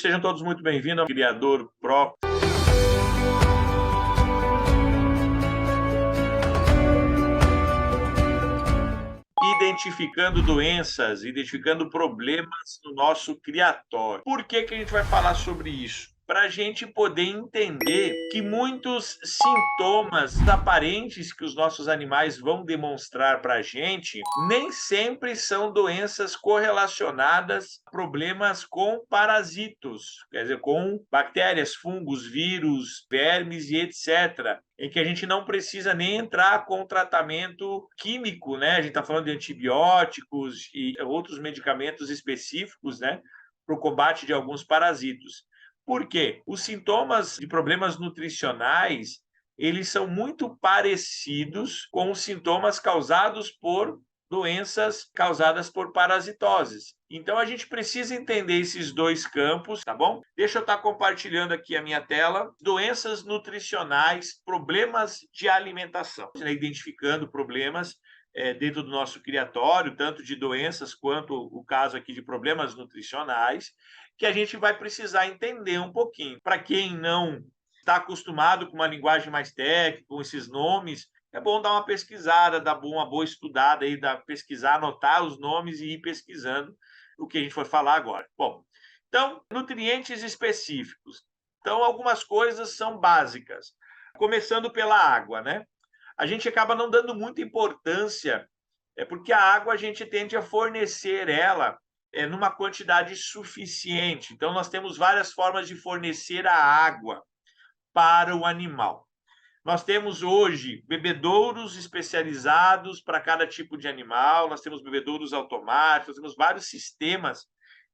Sejam todos muito bem-vindos ao Criador Pro. Identificando doenças, identificando problemas no nosso criatório. Por que a gente vai falar sobre isso? Para a gente poder entender que muitos sintomas aparentes que os nossos animais vão demonstrar para a gente nem sempre são doenças correlacionadas a problemas com parasitos, quer dizer, com bactérias, fungos, vírus, vermes e etc., em que a gente não precisa nem entrar com tratamento químico, né? A gente está falando de antibióticos e outros medicamentos específicos, né, para o combate de alguns parasitos. Por quê? Os sintomas de problemas nutricionais, eles são muito parecidos com os sintomas causados por doenças causadas por parasitoses. Então, a gente precisa entender esses dois campos, tá bom? Deixa eu estar compartilhando aqui a minha tela. Doenças nutricionais, problemas de alimentação. Identificando problemas dentro do nosso criatório, tanto de doenças quanto o caso aqui de problemas nutricionais, que a gente vai precisar entender um pouquinho. Para quem não está acostumado com uma linguagem mais técnica, com esses nomes, é bom dar uma pesquisada, dar uma boa estudada aí, pesquisar, anotar os nomes e ir pesquisando o que a gente for falar agora. Bom, então, nutrientes específicos. Então, algumas coisas são básicas. Começando pela água, né? A gente acaba não dando muita importância, porque a água a gente tende a fornecer ela numa quantidade suficiente. Então, nós temos várias formas de fornecer a água para o animal. Nós temos hoje bebedouros especializados para cada tipo de animal, nós temos bebedouros automáticos, nós temos vários sistemas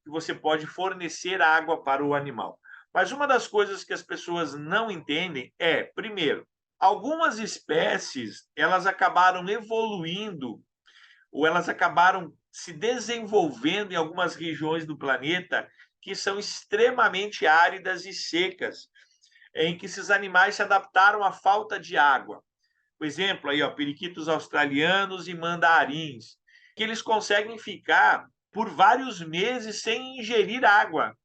que você pode fornecer água para o animal. Mas uma das coisas que as pessoas não entendem é, primeiro, algumas espécies elas acabaram evoluindo ou elas acabaram se desenvolvendo em algumas regiões do planeta que são extremamente áridas e secas, em que esses animais se adaptaram à falta de água. Por exemplo, aí, ó, periquitos australianos e mandarins, que eles conseguem ficar por vários meses sem ingerir água.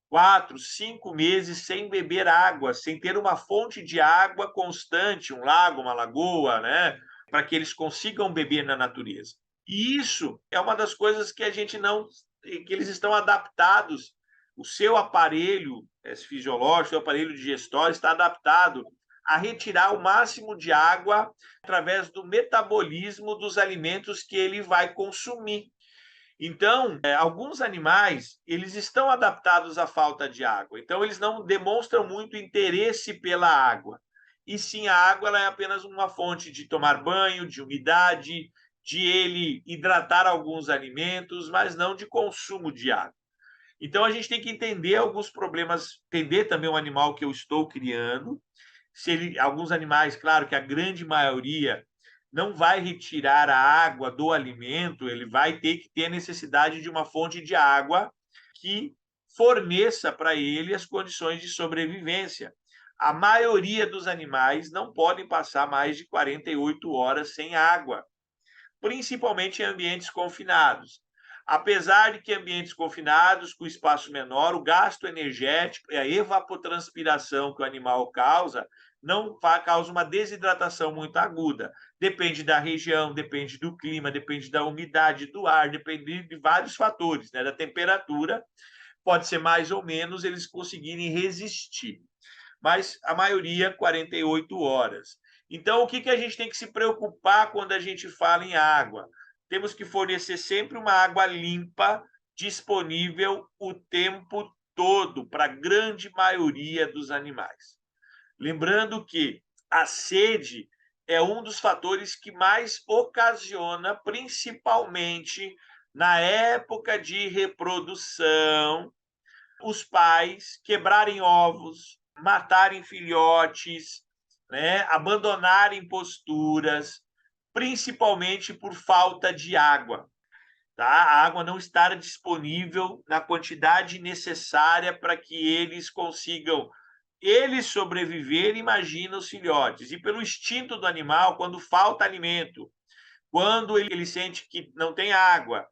4, 5 meses sem beber água, sem ter uma fonte de água constante, um lago, uma lagoa, né? Para que eles consigam beber na natureza. E isso é uma das coisas que a gente não. Que eles estão adaptados. O seu aparelho fisiológico, o seu aparelho digestório está adaptado a retirar o máximo de água através do metabolismo dos alimentos que ele vai consumir. Então, alguns animais, eles estão adaptados à falta de água. Então, eles não demonstram muito interesse pela água. E sim, a água ela é apenas uma fonte de tomar banho, de umidade, de ele hidratar alguns alimentos, mas não de consumo de água. Então, a gente tem que entender alguns problemas, entender também o animal que eu estou criando. Alguns animais, claro que a grande maioria não vai retirar a água do alimento, ele vai ter que ter necessidade de uma fonte de água que forneça para ele as condições de sobrevivência. A maioria dos animais não podem passar mais de 48 horas sem água, principalmente em ambientes confinados. Apesar de que ambientes confinados, com espaço menor, o gasto energético e a evapotranspiração que o animal causa não causa uma desidratação muito aguda. Depende da região, depende do clima, depende da umidade do ar, depende de vários fatores, né? Da temperatura, pode ser mais ou menos eles conseguirem resistir. Mas a maioria, 48 horas. Então, o que a gente tem que se preocupar quando a gente fala em água? Temos que fornecer sempre uma água limpa, disponível o tempo todo para a grande maioria dos animais. Lembrando que a sede é um dos fatores que mais ocasiona, principalmente na época de reprodução, os pais quebrarem ovos, matarem filhotes, né, abandonarem posturas, principalmente por falta de água. Tá? A água não estar disponível na quantidade necessária para que eles consigam sobreviver, imagina os filhotes. E pelo instinto do animal, quando falta alimento, quando ele sente que não tem água,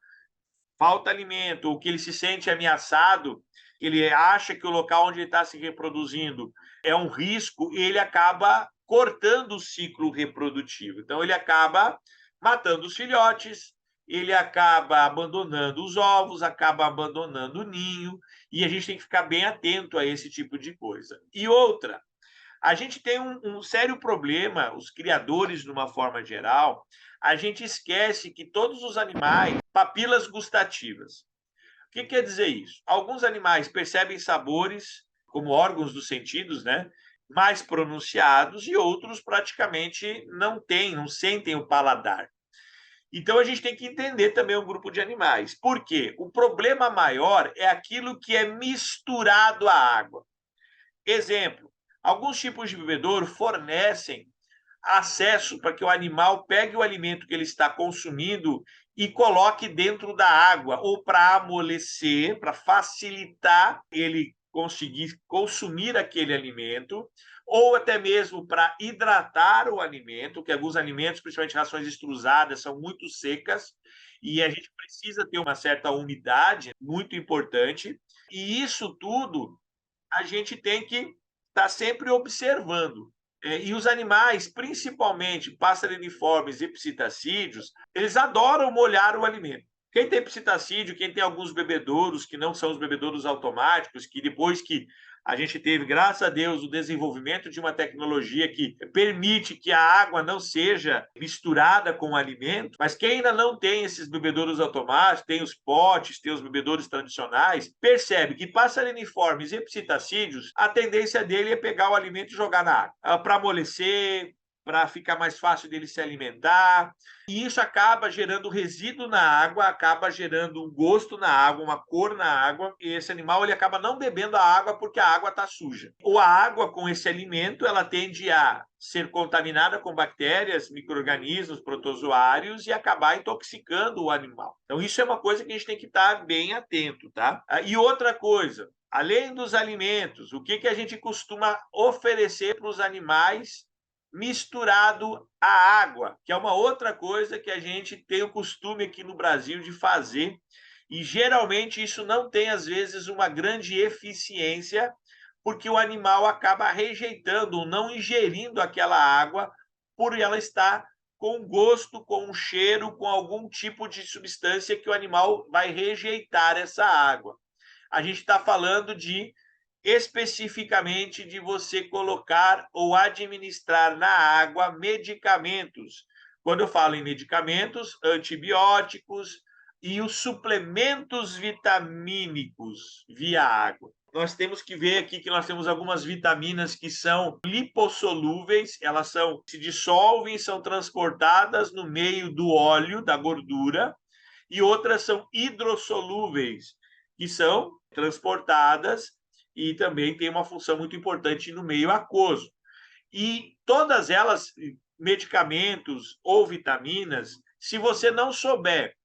falta alimento, ou que ele se sente ameaçado, que ele acha que o local onde ele está se reproduzindo é um risco, ele acaba cortando o ciclo reprodutivo. Então, ele acaba matando os filhotes, ele acaba abandonando os ovos, acaba abandonando o ninho, e a gente tem que ficar bem atento a esse tipo de coisa. E outra, a gente tem um sério problema, os criadores, de uma forma geral, a gente esquece que todos os animais têm papilas gustativas. O que quer dizer isso? Alguns animais percebem sabores, como órgãos dos sentidos, né, mais pronunciados, e outros praticamente não têm, não sentem o paladar. Então a gente tem que entender também o grupo de animais. Por quê? O problema maior é aquilo que é misturado à água. Exemplo, alguns tipos de bebedouro fornecem acesso para que o animal pegue o alimento que ele está consumindo e coloque dentro da água, ou para amolecer, para facilitar ele conseguir consumir aquele alimento, ou até mesmo para hidratar o alimento, que alguns alimentos, principalmente rações extrusadas, são muito secas e a gente precisa ter uma certa umidade, muito importante, e isso tudo a gente tem que estar sempre observando. E os animais, principalmente passeriformes e psitacídeos, eles adoram molhar o alimento. Quem tem psitacídeo, quem tem alguns bebedouros, que não são os bebedouros automáticos, que depois que a gente teve, graças a Deus, o desenvolvimento de uma tecnologia que permite que a água não seja misturada com o alimento, mas quem ainda não tem esses bebedouros automáticos, tem os potes, tem os bebedouros tradicionais, percebe que passeriformes e psitacídeos, a tendência dele é pegar o alimento e jogar na água, para amolecer, para ficar mais fácil dele se alimentar. E isso acaba gerando resíduo na água, acaba gerando um gosto na água, uma cor na água, e esse animal ele acaba não bebendo a água porque a água está suja. Ou a água com esse alimento, ela tende a ser contaminada com bactérias, micro-organismos, protozoários e acabar intoxicando o animal. Então, isso é uma coisa que a gente tem que estar bem atento, tá? E outra coisa, além dos alimentos, o que a gente costuma oferecer para os animais misturado à água, que é uma outra coisa que a gente tem o costume aqui no Brasil de fazer, e geralmente isso não tem, às vezes, uma grande eficiência, porque o animal acaba rejeitando ou não ingerindo aquela água por ela estar com gosto, com um cheiro, com algum tipo de substância que o animal vai rejeitar essa água. A gente está falando de especificamente de você colocar ou administrar na água medicamentos. Quando eu falo em medicamentos, antibióticos e os suplementos vitamínicos via água. Nós temos que ver aqui que nós temos algumas vitaminas que são lipossolúveis, elas se dissolvem, são transportadas no meio do óleo, da gordura, e outras são hidrossolúveis, que são transportadas e também tem uma função muito importante no meio aquoso. E todas elas, medicamentos ou vitaminas, se você não souber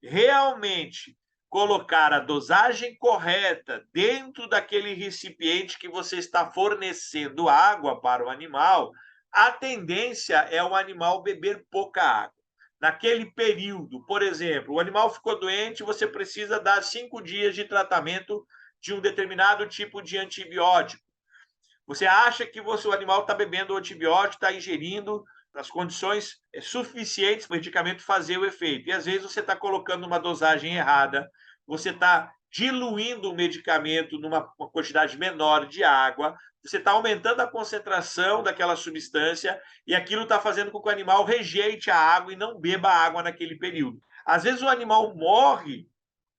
realmente colocar a dosagem correta dentro daquele recipiente que você está fornecendo água para o animal, a tendência é o animal beber pouca água. Naquele período, por exemplo, o animal ficou doente, você precisa dar 5 dias de tratamento de um determinado tipo de antibiótico. Você acha que o animal está bebendo o antibiótico, está ingerindo as condições suficientes para o medicamento fazer o efeito. E às vezes você está colocando uma dosagem errada, você está diluindo o medicamento numa quantidade menor de água, você está aumentando a concentração daquela substância e aquilo está fazendo com que o animal rejeite a água e não beba água naquele período. Às vezes o animal morre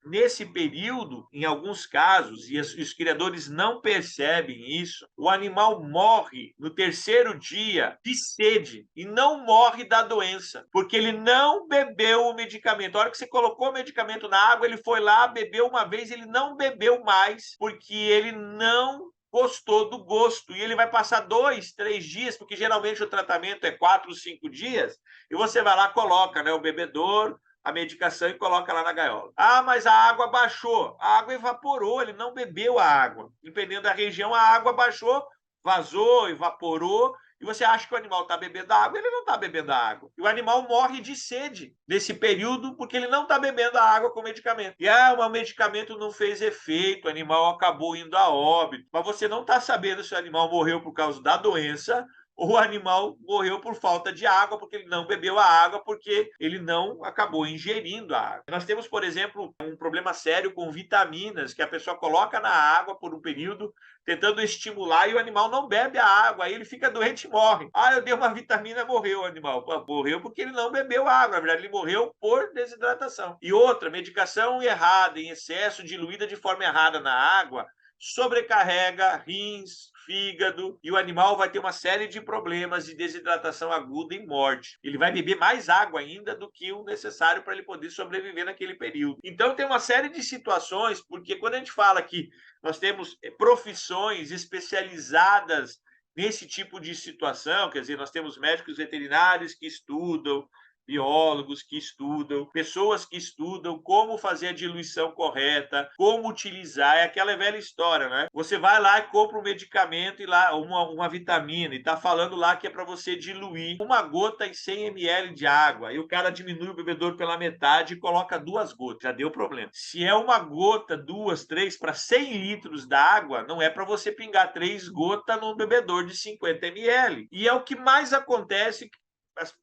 nesse período, em alguns casos, e os criadores não percebem isso, o animal morre no terceiro dia de sede e não morre da doença, porque ele não bebeu o medicamento. A hora que você colocou o medicamento na água, ele foi lá, bebeu uma vez, ele não bebeu mais, porque ele não gostou do gosto. E ele vai passar 2, 3 dias, porque geralmente o tratamento é 4, 5 dias, e você vai lá, coloca, né, o bebedouro, a medicação e coloca lá na gaiola. Ah, mas a água baixou. A água evaporou, ele não bebeu a água. Dependendo da região, a água baixou, vazou, evaporou e você acha que o animal está bebendo água, ele não está bebendo água. E o animal morre de sede nesse período porque ele não está bebendo a água com o medicamento. E o medicamento não fez efeito, o animal acabou indo a óbito. Mas você não está sabendo se o animal morreu por causa da doença ou o animal morreu por falta de água, porque ele não bebeu a água, porque ele não acabou ingerindo a água. Nós temos, por exemplo, um problema sério com vitaminas, que a pessoa coloca na água por um período, tentando estimular, e o animal não bebe a água, aí ele fica doente e morre. Eu dei uma vitamina, morreu o animal. Morreu porque ele não bebeu água, na verdade ele morreu por desidratação. E outra, medicação errada, em excesso, diluída de forma errada na água, sobrecarrega rins, fígado, e o animal vai ter uma série de problemas de desidratação aguda e morte. Ele vai beber mais água ainda do que o necessário para ele poder sobreviver naquele período. Então tem uma série de situações, porque quando a gente fala que nós temos profissões especializadas nesse tipo de situação, quer dizer, nós temos médicos veterinários que estudam, biólogos que estudam, pessoas que estudam como fazer a diluição correta, como utilizar, é aquela velha história, né? Você vai lá e compra um medicamento e lá uma vitamina e tá falando lá que é para você diluir uma gota em 100 ml de água, e o cara diminui o bebedouro pela metade e coloca 2 gotas, já deu problema. Se é uma gota, 2, 3 para 100 litros da água, não é para você pingar 3 gotas num bebedouro de 50 ml. E é o que mais acontece,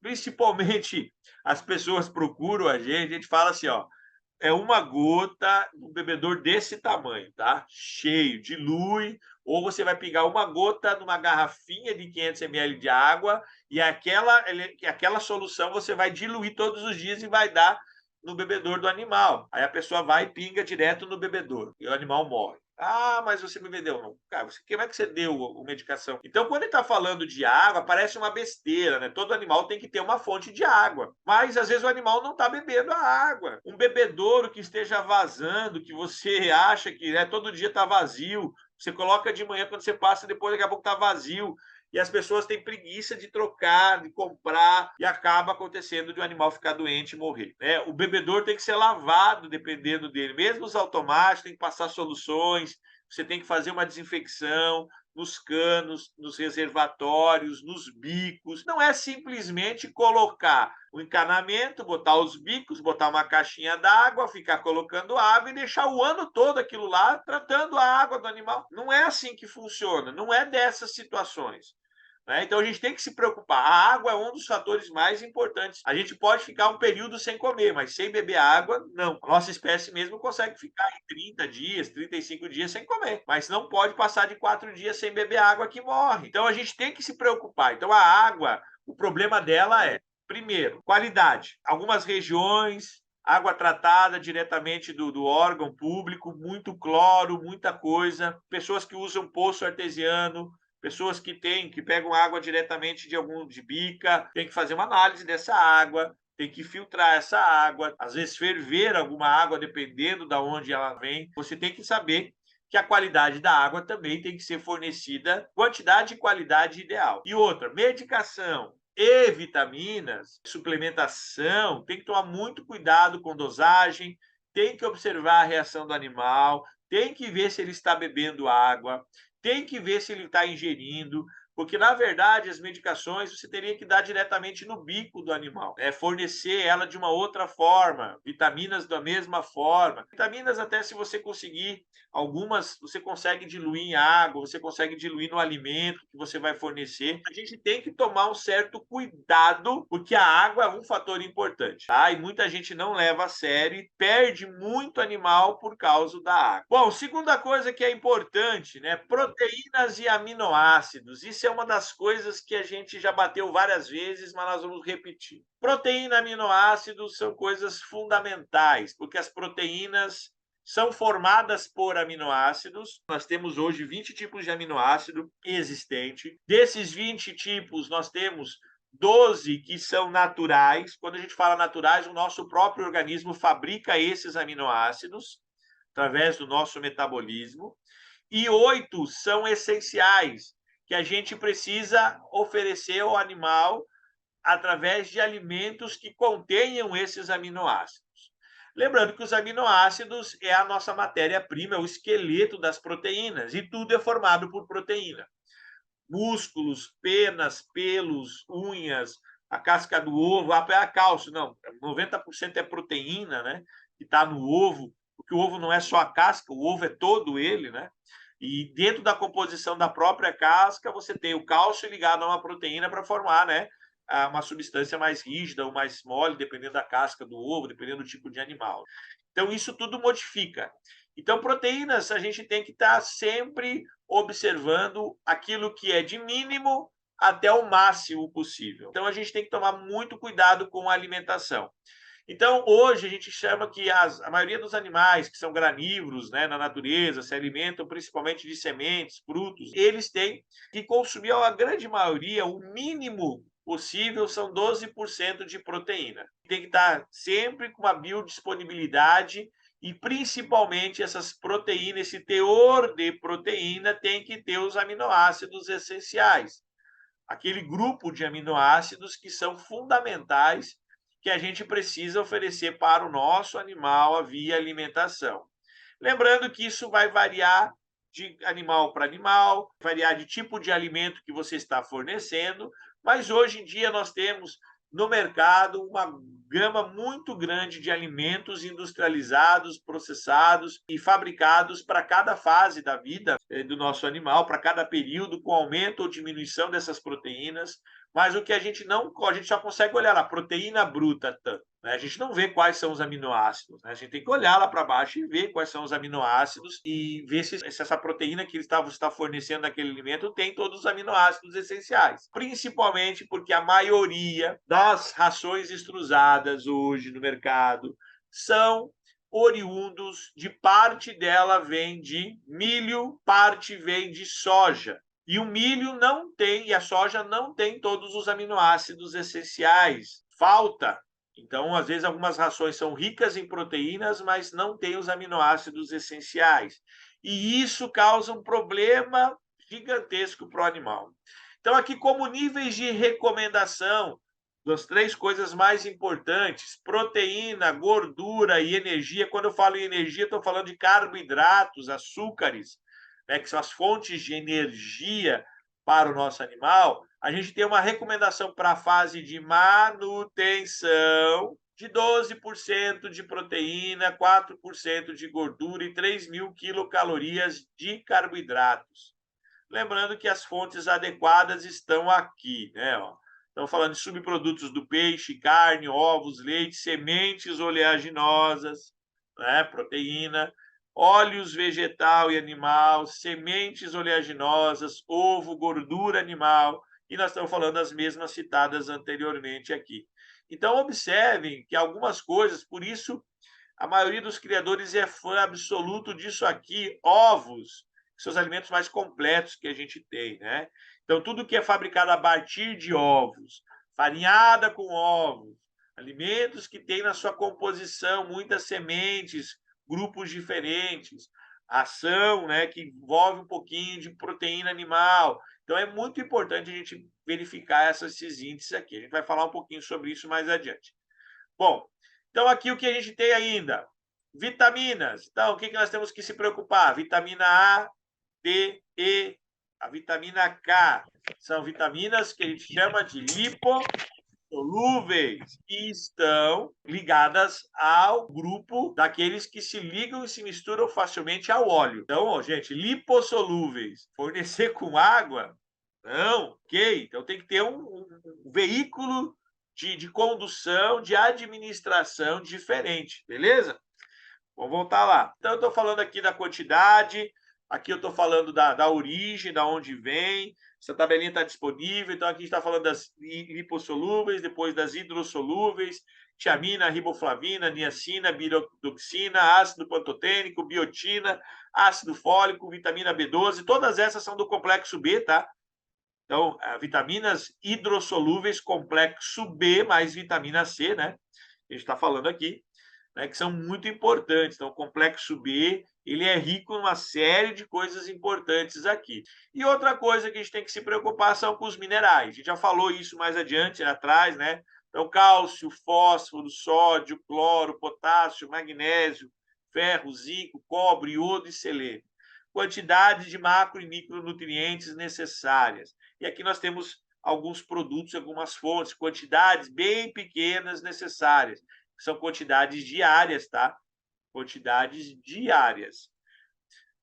principalmente as pessoas procuram a gente fala assim, ó, é uma gota no bebedor desse tamanho, tá? Cheio, dilui, ou você vai pegar uma gota numa garrafinha de 500 ml de água e aquela solução você vai diluir todos os dias e vai dar no bebedor do animal. Aí a pessoa vai e pinga direto no bebedor e o animal morre. Mas você me vendeu. Não. Cara, como é que você deu a medicação? Então, quando ele está falando de água, parece uma besteira, né? Todo animal tem que ter uma fonte de água. Mas, às vezes, o animal não está bebendo a água. Um bebedouro que esteja vazando, que você acha que todo dia está vazio, você coloca de manhã, quando você passa, depois daqui a pouco está vazio. E as pessoas têm preguiça de trocar, de comprar, e acaba acontecendo de o animal ficar doente e morrer. O bebedouro tem que ser lavado, dependendo dele. Mesmo os automáticos, tem que passar soluções, você tem que fazer uma desinfecção nos canos, nos reservatórios, nos bicos. Não é simplesmente colocar o encanamento, botar os bicos, botar uma caixinha d'água, ficar colocando água e deixar o ano todo aquilo lá tratando a água do animal. Não é assim que funciona, não é dessas situações. Então a gente tem que se preocupar. A água é um dos fatores mais importantes. A gente pode ficar um período sem comer, mas sem beber água, não. A nossa espécie mesmo consegue ficar em 30 dias, 35 dias sem comer, mas não pode passar de 4 dias sem beber água, que morre. Então a gente tem que se preocupar. Então a água, o problema dela é, primeiro, qualidade. Algumas regiões, água tratada diretamente do órgão público, muito cloro, muita coisa. Pessoas que usam poço artesiano, pessoas que pegam água diretamente de bica, tem que fazer uma análise dessa água, tem que filtrar essa água, às vezes ferver alguma água, dependendo de onde ela vem. Você tem que saber que a qualidade da água também tem que ser fornecida, quantidade e qualidade ideal. E outra, medicação e vitaminas, suplementação, tem que tomar muito cuidado com dosagem, tem que observar a reação do animal, tem que ver se ele está bebendo água, tem que ver se ele está ingerindo, porque, na verdade, as medicações você teria que dar diretamente no bico do animal, fornecer ela de uma outra forma, vitaminas da mesma forma. Vitaminas, até se você conseguir, algumas você consegue diluir em água, você consegue diluir no alimento que você vai fornecer. A gente tem que tomar um certo cuidado, porque a água é um fator importante, tá? E muita gente não leva a sério e perde muito animal por causa da água. Bom, segunda coisa que é importante, né? Proteínas e aminoácidos. Isso é uma das coisas que a gente já bateu várias vezes, mas nós vamos repetir. Proteína e aminoácidos são coisas fundamentais, porque as proteínas são formadas por aminoácidos. Nós temos hoje 20 tipos de aminoácido existente. Desses 20 tipos, nós temos 12 que são naturais. Quando a gente fala naturais, o nosso próprio organismo fabrica esses aminoácidos através do nosso metabolismo. E 8 são essenciais, que a gente precisa oferecer ao animal através de alimentos que contenham esses aminoácidos. Lembrando que os aminoácidos é a nossa matéria-prima, é o esqueleto das proteínas, e tudo é formado por proteína. músculos, penas, pelos, unhas, a casca do ovo, a cálcio, não, 90% é proteína, né, que está no ovo, porque o ovo não é só a casca, o ovo é todo ele, né? E dentro da composição da própria casca, você tem o cálcio ligado a uma proteína para formar, né, uma substância mais rígida ou mais mole, dependendo da casca do ovo, dependendo do tipo de animal. Então, isso tudo modifica. Então, proteínas, a gente tem que estar sempre observando aquilo que é de mínimo até o máximo possível. Então, a gente tem que tomar muito cuidado com a alimentação. Então, hoje, a gente chama que a maioria dos animais que são granívoros, né, na natureza, se alimentam principalmente de sementes, frutos, eles têm que consumir, a grande maioria, o mínimo possível são 12% de proteína. Tem que estar sempre com uma biodisponibilidade e, principalmente, essas proteínas, esse teor de proteína tem que ter os aminoácidos essenciais. Aquele grupo de aminoácidos que são fundamentais que a gente precisa oferecer para o nosso animal via alimentação. Lembrando que isso vai variar de animal para animal, variar de tipo de alimento que você está fornecendo, mas hoje em dia nós temos no mercado uma gama muito grande de alimentos industrializados, processados e fabricados para cada fase da vida do nosso animal, para cada período, com aumento ou diminuição dessas proteínas. Mas o que a gente só consegue olhar a proteína bruta, né? A gente não vê quais são os aminoácidos, né? A gente tem que olhar lá para baixo e ver quais são os aminoácidos e ver se essa proteína que você está fornecendo naquele alimento tem todos os aminoácidos essenciais. Principalmente porque a maioria das rações extrusadas hoje no mercado são oriundos de parte dela vem de milho, parte vem de soja. E o milho não tem, e a soja não tem todos os aminoácidos essenciais. Falta. Então, às vezes, algumas rações são ricas em proteínas, mas não têm os aminoácidos essenciais. E isso causa um problema gigantesco para o animal. Então, aqui, como níveis de recomendação, das três coisas mais importantes: proteína, gordura e energia. Quando eu falo em energia, estou falando de carboidratos, açúcares, né, que são as fontes de energia para o nosso animal. A gente tem uma recomendação para a fase de manutenção de 12% de proteína, 4% de gordura e 3.000 quilocalorias de carboidratos. Lembrando que as fontes adequadas estão aqui, né? Estamos falando de subprodutos do peixe, carne, ovos, leite, sementes oleaginosas, né? Proteína, óleos vegetal e animal, sementes oleaginosas, ovo, gordura animal, e nós estamos falando das mesmas citadas anteriormente aqui. Então, observem que algumas coisas, por isso, a maioria dos criadores é fã absoluto disso aqui, ovos, que são os alimentos mais completos que a gente tem, né? Então, tudo que é fabricado a partir de ovos, farinhada com ovos, alimentos que têm na sua composição muitas sementes, grupos diferentes, ação, né, que envolve um pouquinho de proteína animal. Então, é muito importante a gente verificar esses índices aqui. A gente vai falar um pouquinho sobre isso mais adiante. Bom, então aqui o que a gente tem ainda? Vitaminas. Então, o que nós temos que se preocupar? Vitamina A, D, E, a vitamina K. São vitaminas que a gente chama de lipossolúveis e estão ligadas ao grupo daqueles que se ligam e se misturam facilmente ao óleo. Então, ó, gente, lipossolúveis, fornecer com água? Não, ok. Então tem que ter um veículo de condução, de administração diferente, beleza? Vamos voltar lá. Então, eu estou falando aqui da quantidade, aqui eu estou falando da origem, da onde vem. Essa tabelinha está disponível. Então, aqui a gente está falando das lipossolúveis, depois das hidrossolúveis, tiamina, riboflavina, niacina, birodoxina, ácido pantotênico, biotina, ácido fólico, vitamina B12. Todas essas são do complexo B, tá? Então, vitaminas hidrossolúveis, complexo B mais vitamina C, né? A gente está falando aqui, né, que são muito importantes. Então, o complexo B, ele é rico em uma série de coisas importantes aqui. E outra coisa que a gente tem que se preocupar são com os minerais. A gente já falou isso mais adiante, atrás, né? Então, cálcio, fósforo, sódio, cloro, potássio, magnésio, ferro, zinco, cobre, iodo e selênio. quantidade de macro e micronutrientes necessárias. E aqui nós temos alguns produtos, algumas fontes, quantidades bem pequenas necessárias, que são quantidades diárias, tá? Quantidades diárias.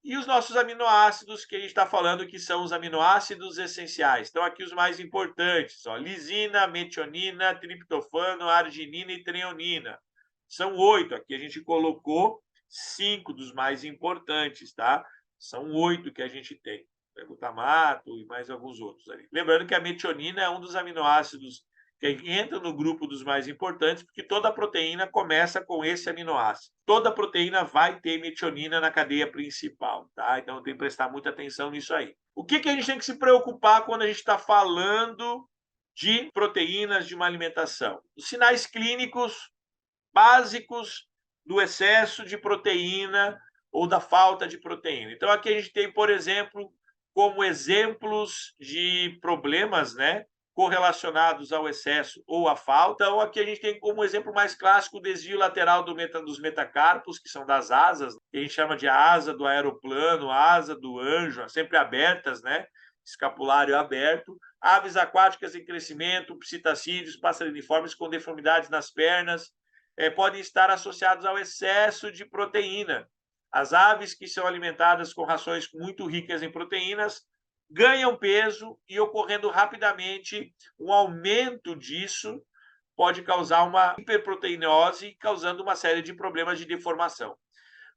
E os nossos aminoácidos, que a gente está falando que são os aminoácidos essenciais. Então, aqui os mais importantes: ó, lisina, metionina, triptofano, arginina e treonina. São 8. Aqui a gente colocou 5 dos mais importantes, tá? São 8 que a gente tem. Glutamato e mais alguns outros ali. Lembrando que a metionina é um dos aminoácidos que entra no grupo dos mais importantes, porque toda proteína começa com esse aminoácido. Toda proteína vai ter metionina na cadeia principal, tá? Então tem que prestar muita atenção nisso aí. O que a gente tem que se preocupar quando a gente está falando de proteínas de uma alimentação? Os sinais clínicos básicos do excesso de proteína ou da falta de proteína. Então aqui a gente tem, por exemplo, como exemplos de problemas, né, correlacionados ao excesso ou à falta. Ou aqui a gente tem como exemplo mais clássico o desvio lateral dos metacarpos, que são das asas, que a gente chama de asa do aeroplano, asa do anjo, sempre abertas, né? Escapulário aberto. Aves aquáticas em crescimento, psitacídeos, passariniformes com deformidades nas pernas, podem estar associados ao excesso de proteína. As aves que são alimentadas com rações muito ricas em proteínas ganham peso e, ocorrendo rapidamente um aumento disso, pode causar uma hiperproteinose, causando uma série de problemas de deformação.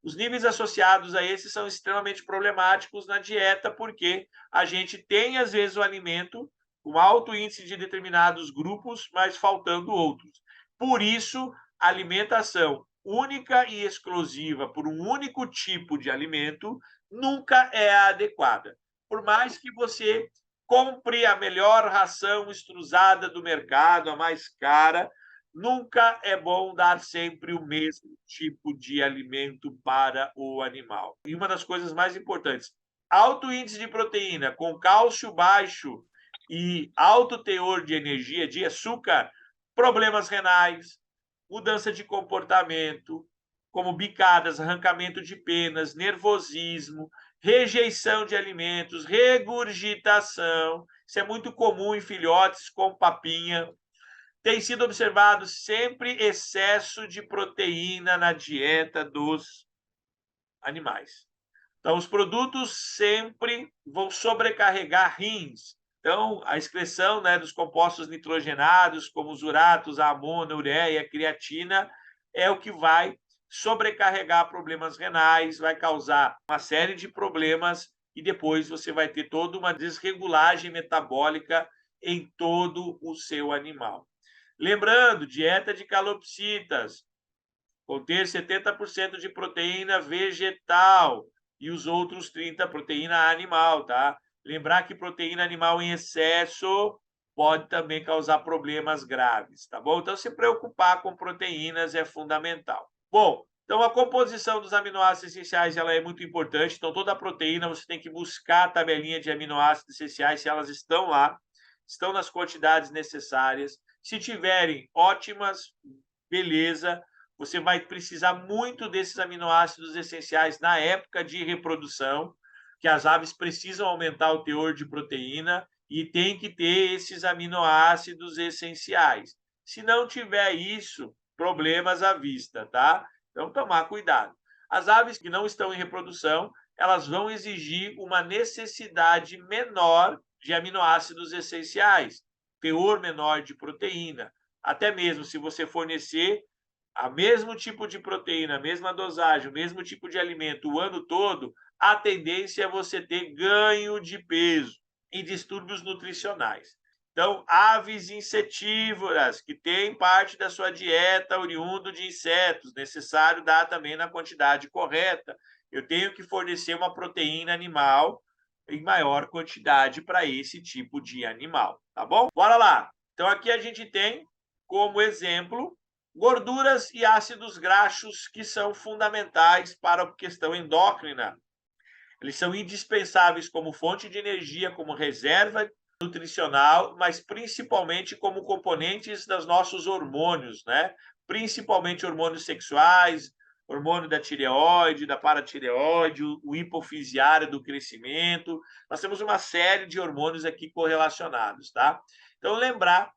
Os níveis associados a esses são extremamente problemáticos na dieta, porque a gente tem, às vezes, o alimento com alto índice de determinados grupos, mas faltando outros. Por isso, a alimentação única e exclusiva por um único tipo de alimento nunca é a adequada. Por mais que você compre a melhor ração extrusada do mercado, a mais cara, nunca é bom dar sempre o mesmo tipo de alimento para o animal. E uma das coisas mais importantes: alto índice de proteína com cálcio baixo e alto teor de energia, de açúcar, problemas renais, mudança de comportamento, como bicadas, arrancamento de penas, nervosismo, rejeição de alimentos, regurgitação. Isso é muito comum em filhotes com papinha. Tem sido observado sempre excesso de proteína na dieta dos animais. Então, os produtos sempre vão sobrecarregar rins. Então, a excreção, né, dos compostos nitrogenados, como os uratos, a amônia, a ureia, a creatina, é o que vai sobrecarregar problemas renais, vai causar uma série de problemas e depois você vai ter toda uma desregulagem metabólica em todo o seu animal. Lembrando, dieta de calopsitas, conter 70% de proteína vegetal e os outros 30% proteína animal, tá? Lembrar que proteína animal em excesso pode também causar problemas graves, tá bom? Então, se preocupar com proteínas é fundamental. Bom, então a composição dos aminoácidos essenciais ela é muito importante. Então, toda a proteína você tem que buscar a tabelinha de aminoácidos essenciais, se elas estão lá, estão nas quantidades necessárias. Se tiverem, ótimas, beleza. Você vai precisar muito desses aminoácidos essenciais na época de reprodução, que as aves precisam aumentar o teor de proteína e tem que ter esses aminoácidos essenciais. Se não tiver isso, problemas à vista, tá? Então, tomar cuidado. As aves que não estão em reprodução, elas vão exigir uma necessidade menor de aminoácidos essenciais, teor menor de proteína. Até mesmo se você fornecer o mesmo tipo de proteína, a mesma dosagem, o mesmo tipo de alimento o ano todo, a tendência é você ter ganho de peso e distúrbios nutricionais. Então, aves insetívoras, que têm parte da sua dieta oriundo de insetos, necessário dar também na quantidade correta. Eu tenho que fornecer uma proteína animal em maior quantidade para esse tipo de animal, tá bom? Bora lá! Então, aqui a gente tem como exemplo gorduras e ácidos graxos, que são fundamentais para a questão endócrina. Eles são indispensáveis como fonte de energia, como reserva nutricional, mas principalmente como componentes dos nossos hormônios, né? Principalmente hormônios sexuais, hormônio da tireoide, da paratireoide, o hipofisiário do crescimento. Nós temos uma série de hormônios aqui correlacionados, tá? Então, lembrar.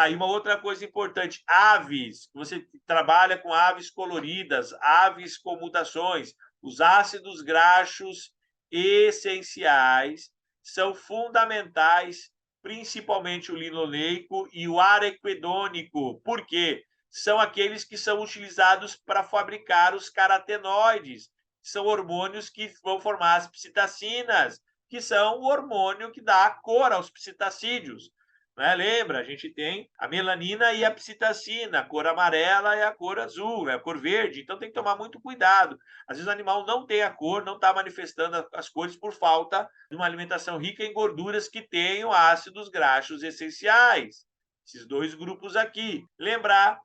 E uma outra coisa importante, aves, você trabalha com aves coloridas, aves com mutações, os ácidos graxos essenciais são fundamentais, principalmente o linoleico e o araquidônico. Por quê? São aqueles que são utilizados para fabricar os carotenoides, são hormônios que vão formar as psitacinas, que são o hormônio que dá a cor aos psitacídeos. Né? Lembra, a gente tem a melanina e a psitacina, a cor amarela e a cor azul, é a cor verde, então tem que tomar muito cuidado. Às vezes o animal não tem a cor, não está manifestando as cores por falta de uma alimentação rica em gorduras que tenham ácidos graxos essenciais. Esses dois grupos aqui. Lembrar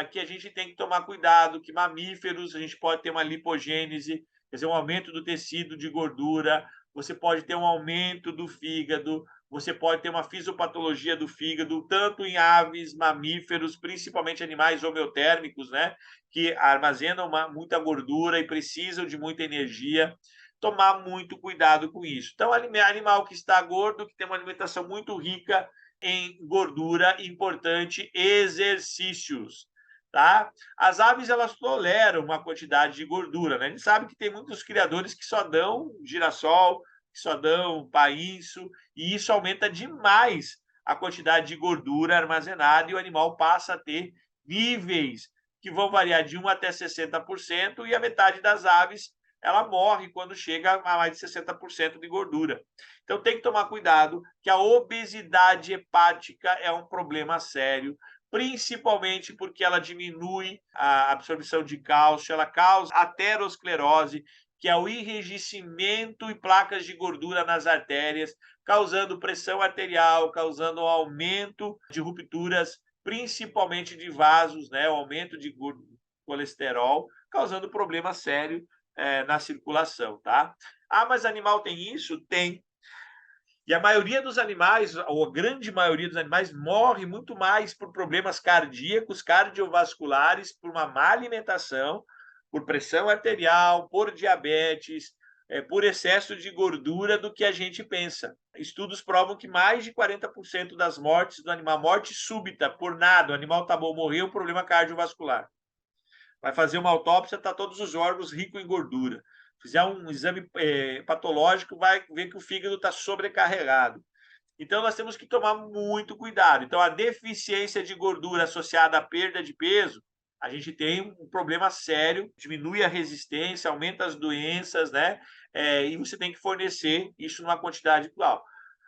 que a gente tem que tomar cuidado, que mamíferos, a gente pode ter uma lipogênese, quer dizer, um aumento do tecido de gordura, você pode ter um aumento do fígado, você pode ter uma fisiopatologia do fígado, tanto em aves, mamíferos, principalmente animais homeotérmicos, né, que armazenam muita gordura e precisam de muita energia. Tomar muito cuidado com isso. Então, animal que está gordo, que tem uma alimentação muito rica em gordura, importante, exercícios. Tá? As aves, elas toleram uma quantidade de gordura, né? A gente sabe que tem muitos criadores que só dão girassol, que só dão painço, e isso aumenta demais a quantidade de gordura armazenada e o animal passa a ter níveis que vão variar de 1 até 60%, e a metade das aves ela morre quando chega a mais de 60% de gordura. Então tem que tomar cuidado, que a obesidade hepática é um problema sério, principalmente porque ela diminui a absorção de cálcio, ela causa aterosclerose, que é o enrijecimento e placas de gordura nas artérias, causando pressão arterial, causando um aumento de rupturas, principalmente de vasos, né? O aumento de colesterol, causando problema sério na circulação, tá? Mas animal tem isso? Tem. E a maioria dos animais, ou a grande maioria dos animais, morre muito mais por problemas cardíacos, cardiovasculares, por uma má alimentação, por pressão arterial, por diabetes, por excesso de gordura do que a gente pensa. Estudos provam que mais de 40% das mortes do animal, morte súbita, por nada, o animal tá bom, morreu, problema cardiovascular. Vai fazer uma autópsia, tá todos os órgãos ricos em gordura. Fizer um exame patológico, vai ver que o fígado está sobrecarregado. Então, nós temos que tomar muito cuidado. Então, a deficiência de gordura associada à perda de peso, a gente tem um problema sério, diminui a resistência, aumenta as doenças, né? E você tem que fornecer isso numa quantidade igual.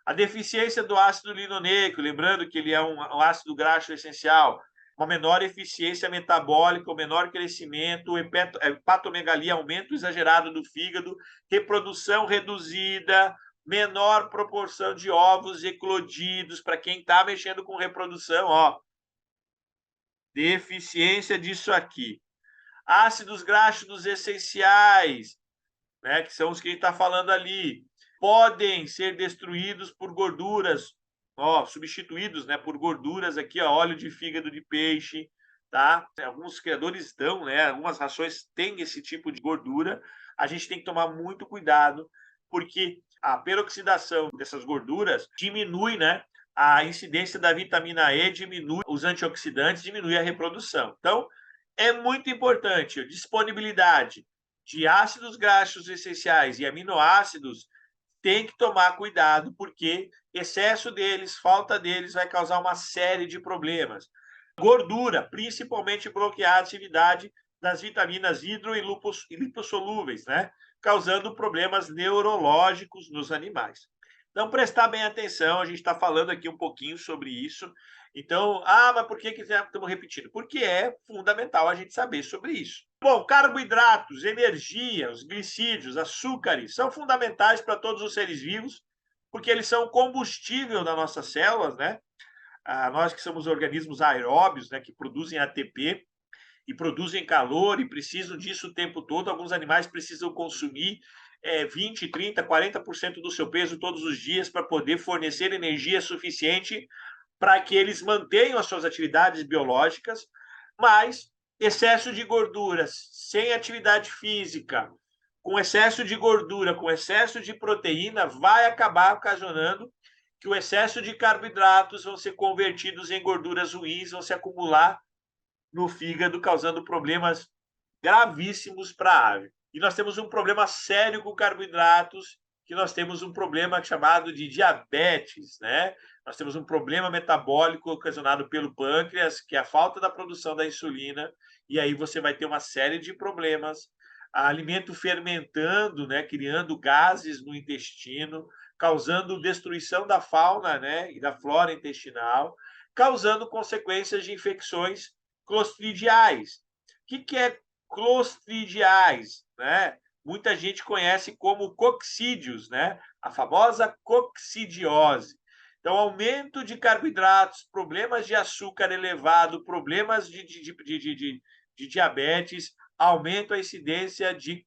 A deficiência do ácido linoleico, lembrando que ele é um ácido graxo essencial, uma menor eficiência metabólica, um menor crescimento, hepatomegalia, aumento exagerado do fígado, reprodução reduzida, menor proporção de ovos eclodidos para quem está mexendo com reprodução, ó. Deficiência disso aqui. Ácidos graxos essenciais, né, que são os que a gente está falando ali, podem ser destruídos por gorduras, ó, substituídos, né, por gorduras aqui, ó, óleo de fígado de peixe, tá? Alguns criadores dão, né, algumas rações têm esse tipo de gordura. A gente tem que tomar muito cuidado, porque a peroxidação dessas gorduras diminui, né, a incidência da vitamina E, diminui os antioxidantes, diminui a reprodução. Então, é muito importante a disponibilidade de ácidos graxos essenciais e aminoácidos. Tem que tomar cuidado, porque excesso deles, falta deles, vai causar uma série de problemas. Gordura, principalmente bloquear a atividade das vitaminas hidro e lipossolúveis, né? Causando problemas neurológicos nos animais. Então, prestar bem atenção, a gente está falando aqui um pouquinho sobre isso. Então, mas por que estamos repetindo? Porque é fundamental a gente saber sobre isso. Bom, carboidratos, energia, os glicídios, açúcares, são fundamentais para todos os seres vivos, porque eles são o combustível das nossas células, né? Nós que somos organismos aeróbios, né, que produzem ATP e produzem calor e precisam disso o tempo todo. Alguns animais precisam consumir 20, 30, 40% do seu peso todos os dias para poder fornecer energia suficiente para que eles mantenham as suas atividades biológicas, mas excesso de gorduras sem atividade física, com excesso de gordura, com excesso de proteína, vai acabar ocasionando que o excesso de carboidratos vão ser convertidos em gorduras ruins, vão se acumular no fígado, causando problemas gravíssimos para a ave. E nós temos um problema sério com carboidratos, que nós temos um problema chamado de diabetes, né? Nós temos um problema metabólico ocasionado pelo pâncreas, que é a falta da produção da insulina, e aí você vai ter uma série de problemas, alimento fermentando, né, criando gases no intestino, causando destruição da fauna, né, e da flora intestinal, causando consequências de infecções clostridiais. O que é clostridiais, né? Muita gente conhece como coccídeos, né? A famosa coccidiose. Então, aumento de carboidratos, problemas de açúcar elevado, problemas de diabetes, aumento a incidência de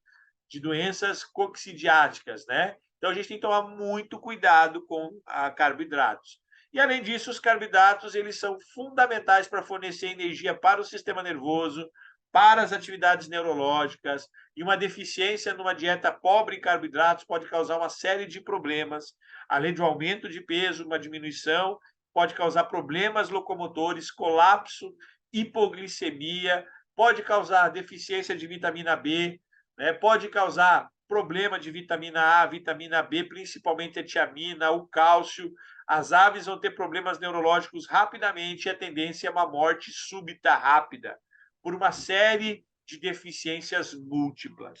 doenças coccidiáticas, né? Então, a gente tem que tomar muito cuidado com carboidratos. E, além disso, os carboidratos eles são fundamentais para fornecer energia para o sistema nervoso, para as atividades neurológicas, e uma deficiência numa dieta pobre em carboidratos pode causar uma série de problemas, além de um aumento de peso, uma diminuição, pode causar problemas locomotores, colapso, hipoglicemia, pode causar deficiência de vitamina B, né? Pode causar problema de vitamina A, vitamina B, principalmente a tiamina, o cálcio. As aves vão ter problemas neurológicos rapidamente e a tendência é uma morte súbita rápida por uma série de deficiências múltiplas.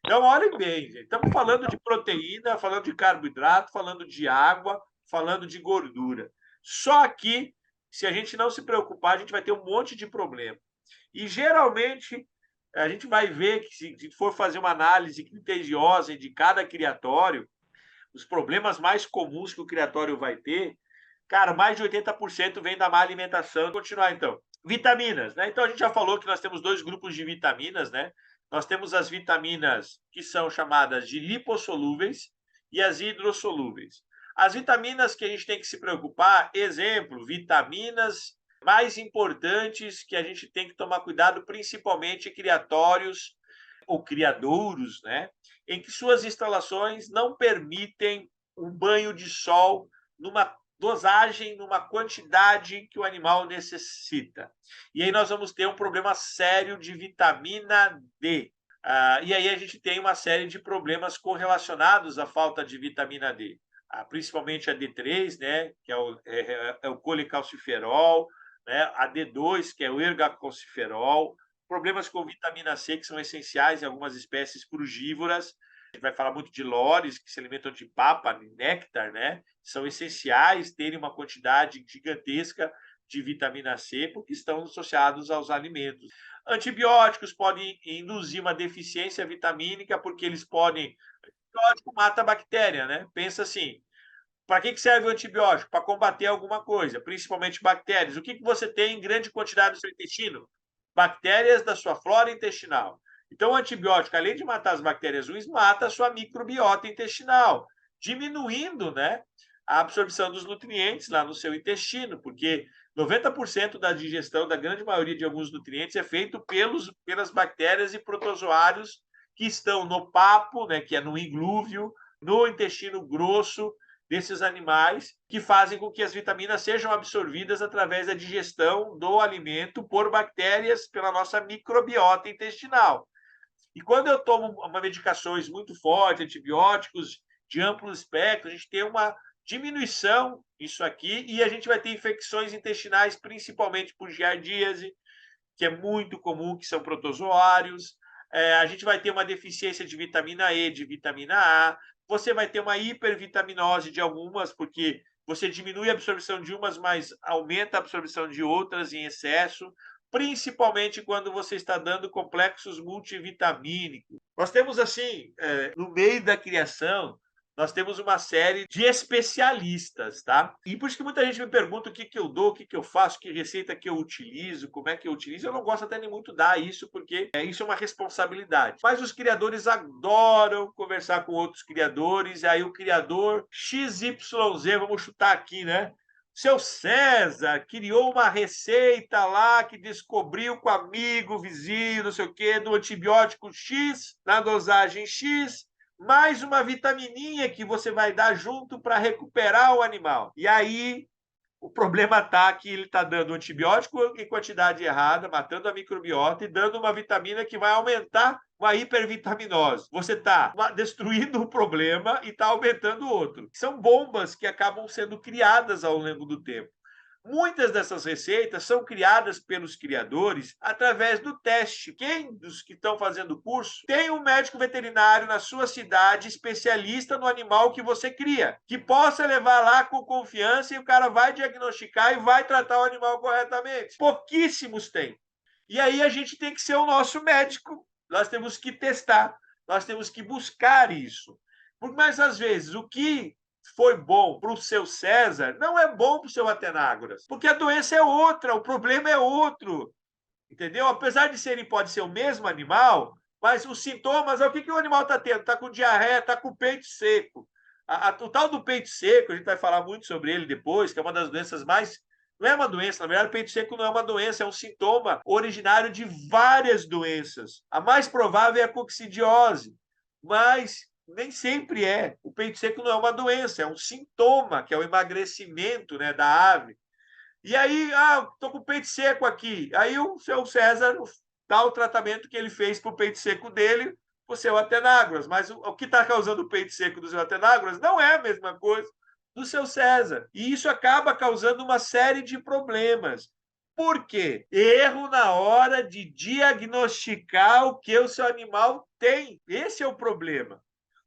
Então, olhem bem, gente. Estamos falando de proteína, falando de carboidrato, falando de água, falando de gordura. Só que, se a gente não se preocupar, a gente vai ter um monte de problema. E, geralmente, a gente vai ver que, se for fazer uma análise criteriosa de cada criatório, os problemas mais comuns que o criatório vai ter, cara, mais de 80% vem da má alimentação. Vou continuar, então. Vitaminas, né? Então, a gente já falou que nós temos dois grupos de vitaminas, né? Nós temos as vitaminas que são chamadas de lipossolúveis e as hidrossolúveis. As vitaminas que a gente tem que se preocupar, exemplo, vitaminas mais importantes que a gente tem que tomar cuidado, principalmente criatórios ou criadouros, né? Em que suas instalações não permitem um banho de sol numa dosagem, numa quantidade que o animal necessita. E aí nós vamos ter um problema sério de vitamina D. E aí a gente tem uma série de problemas correlacionados à falta de vitamina D. Principalmente a D3, né, que é o colecalciferol, né, a D2, que é o ergacalciferol, problemas com vitamina C, que são essenciais em algumas espécies frugívoras. A gente vai falar muito de lores, que se alimentam de papa, de néctar, né? São essenciais terem uma quantidade gigantesca de vitamina C, porque estão associados aos alimentos. Antibióticos podem induzir uma deficiência vitamínica, porque eles podem. O antibiótico mata a bactéria, né? Pensa assim: para que serve o antibiótico? Para combater alguma coisa, principalmente bactérias. O que você tem em grande quantidade no seu intestino? Bactérias da sua flora intestinal. Então, o antibiótico, além de matar as bactérias ruins, mata a sua microbiota intestinal, diminuindo, né, a absorção dos nutrientes lá no seu intestino, porque 90% da digestão da grande maioria de alguns nutrientes é feito pelas bactérias e protozoários que estão no papo, né, que é no iglúvio, no intestino grosso desses animais, que fazem com que as vitaminas sejam absorvidas através da digestão do alimento por bactérias pela nossa microbiota intestinal. E quando eu tomo medicações muito fortes, antibióticos de amplo espectro, a gente tem uma diminuição isso aqui e a gente vai ter infecções intestinais, principalmente por giardíase, que é muito comum, que são protozoários. A gente vai ter uma deficiência de vitamina E, de vitamina A. Você vai ter uma hipervitaminose de algumas, porque você diminui a absorção de umas, mas aumenta a absorção de outras em excesso, principalmente quando você está dando complexos multivitamínicos. Nós temos, assim, no meio da criação, nós temos uma série de especialistas, tá? E por isso que muita gente me pergunta o que eu dou, o que eu faço, que receita que eu utilizo, como é que eu utilizo. Eu não gosto até nem muito dar isso, porque isso é uma responsabilidade. Mas os criadores adoram conversar com outros criadores, e aí o criador XYZ, vamos chutar aqui, né? Seu César criou uma receita lá que descobriu com amigo, vizinho, não sei o quê, do antibiótico X, na dosagem X, mais uma vitamininha que você vai dar junto para recuperar o animal. E aí o problema está que ele está dando antibiótico em quantidade errada, matando a microbiota e dando uma vitamina que vai aumentar uma hipervitaminose. Você está destruindo o problema e está aumentando o outro. São bombas que acabam sendo criadas ao longo do tempo. Muitas dessas receitas são criadas pelos criadores através do teste. Quem dos que estão fazendo o curso tem um médico veterinário na sua cidade especialista no animal que você cria, que possa levar lá com confiança e o cara vai diagnosticar e vai tratar o animal corretamente. Pouquíssimos têm. E aí a gente tem que ser o nosso médico. Nós temos que testar, nós temos que buscar isso. Mas às vezes o que foi bom para o seu César não é bom para o seu Atenágoras, porque a doença é outra, o problema é outro, entendeu? Apesar de serem, pode ser o mesmo animal, mas os sintomas, o que o animal está tendo? Está com diarreia, está com o peito seco. O tal do peito seco, a gente vai falar muito sobre ele depois, que é uma das doenças mais. Não é uma doença, na verdade, o peito seco não é uma doença, é um sintoma originário de várias doenças. A mais provável é a coccidiose, mas nem sempre é. O peito seco não é uma doença, é um sintoma, que é o emagrecimento, né, da ave. E aí, tô com o peito seco aqui. Aí o seu César dá o tratamento que ele fez para o peito seco dele, para o seu Atenágoras. Mas o que está causando o peito seco do seu Atenágoras não é a mesma coisa do seu César. E isso acaba causando uma série de problemas. Por quê? Erro na hora de diagnosticar o que o seu animal tem. Esse é o problema.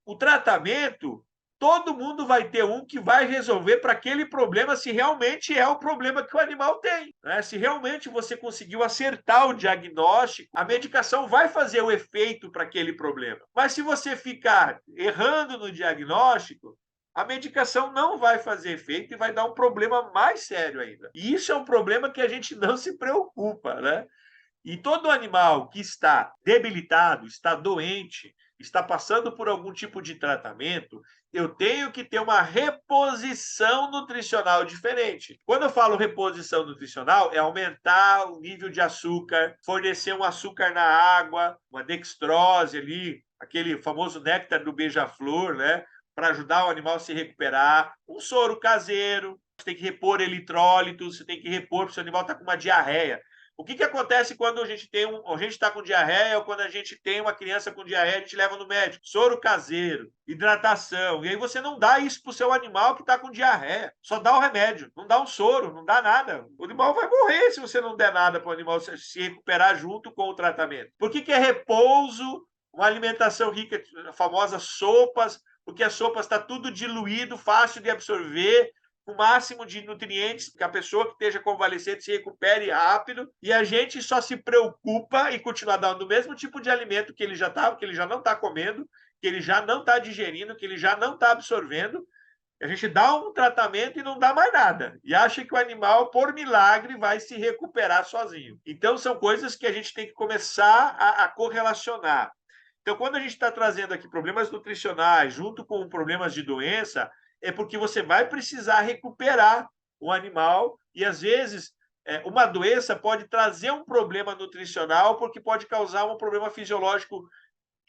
O tratamento, todo mundo vai ter um que vai resolver para aquele problema, se realmente é o problema que o animal tem. Né? Se realmente você conseguiu acertar o diagnóstico, a medicação vai fazer o efeito para aquele problema. Mas se você ficar errando no diagnóstico, a medicação não vai fazer efeito e vai dar um problema mais sério ainda. E isso é um problema que a gente não se preocupa, né? E todo animal que está debilitado, está doente, está passando por algum tipo de tratamento, eu tenho que ter uma reposição nutricional diferente. Quando eu falo reposição nutricional, é aumentar o nível de açúcar, fornecer um açúcar na água, uma dextrose ali, aquele famoso néctar do beija-flor, né? Para ajudar o animal a se recuperar, um soro caseiro, você tem que repor eletrólitos, você tem que repor, porque o seu animal está com uma diarreia. O que acontece quando a gente está com diarreia ou quando a gente tem uma criança com diarreia, a gente leva no médico? Soro caseiro, hidratação. E aí você não dá isso para o seu animal que está com diarreia. Só dá o remédio, não dá um soro, não dá nada. O animal vai morrer se você não der nada para o animal se recuperar junto com o tratamento. Por que é repouso, uma alimentação rica, famosas sopas, porque as sopas está tudo diluído, fácil de absorver, o máximo de nutrientes, que a pessoa que esteja convalescente se recupere rápido, e a gente só se preocupa em continuar dando o mesmo tipo de alimento que ele já não está comendo, que ele já não está digerindo, que ele já não está absorvendo. A gente dá um tratamento e não dá mais nada. E acha que o animal, por milagre, vai se recuperar sozinho. Então, são coisas que a gente tem que começar a correlacionar. Então, quando a gente está trazendo aqui problemas nutricionais junto com problemas de doença, é porque você vai precisar recuperar o animal e, às vezes, uma doença pode trazer um problema nutricional porque pode causar um problema fisiológico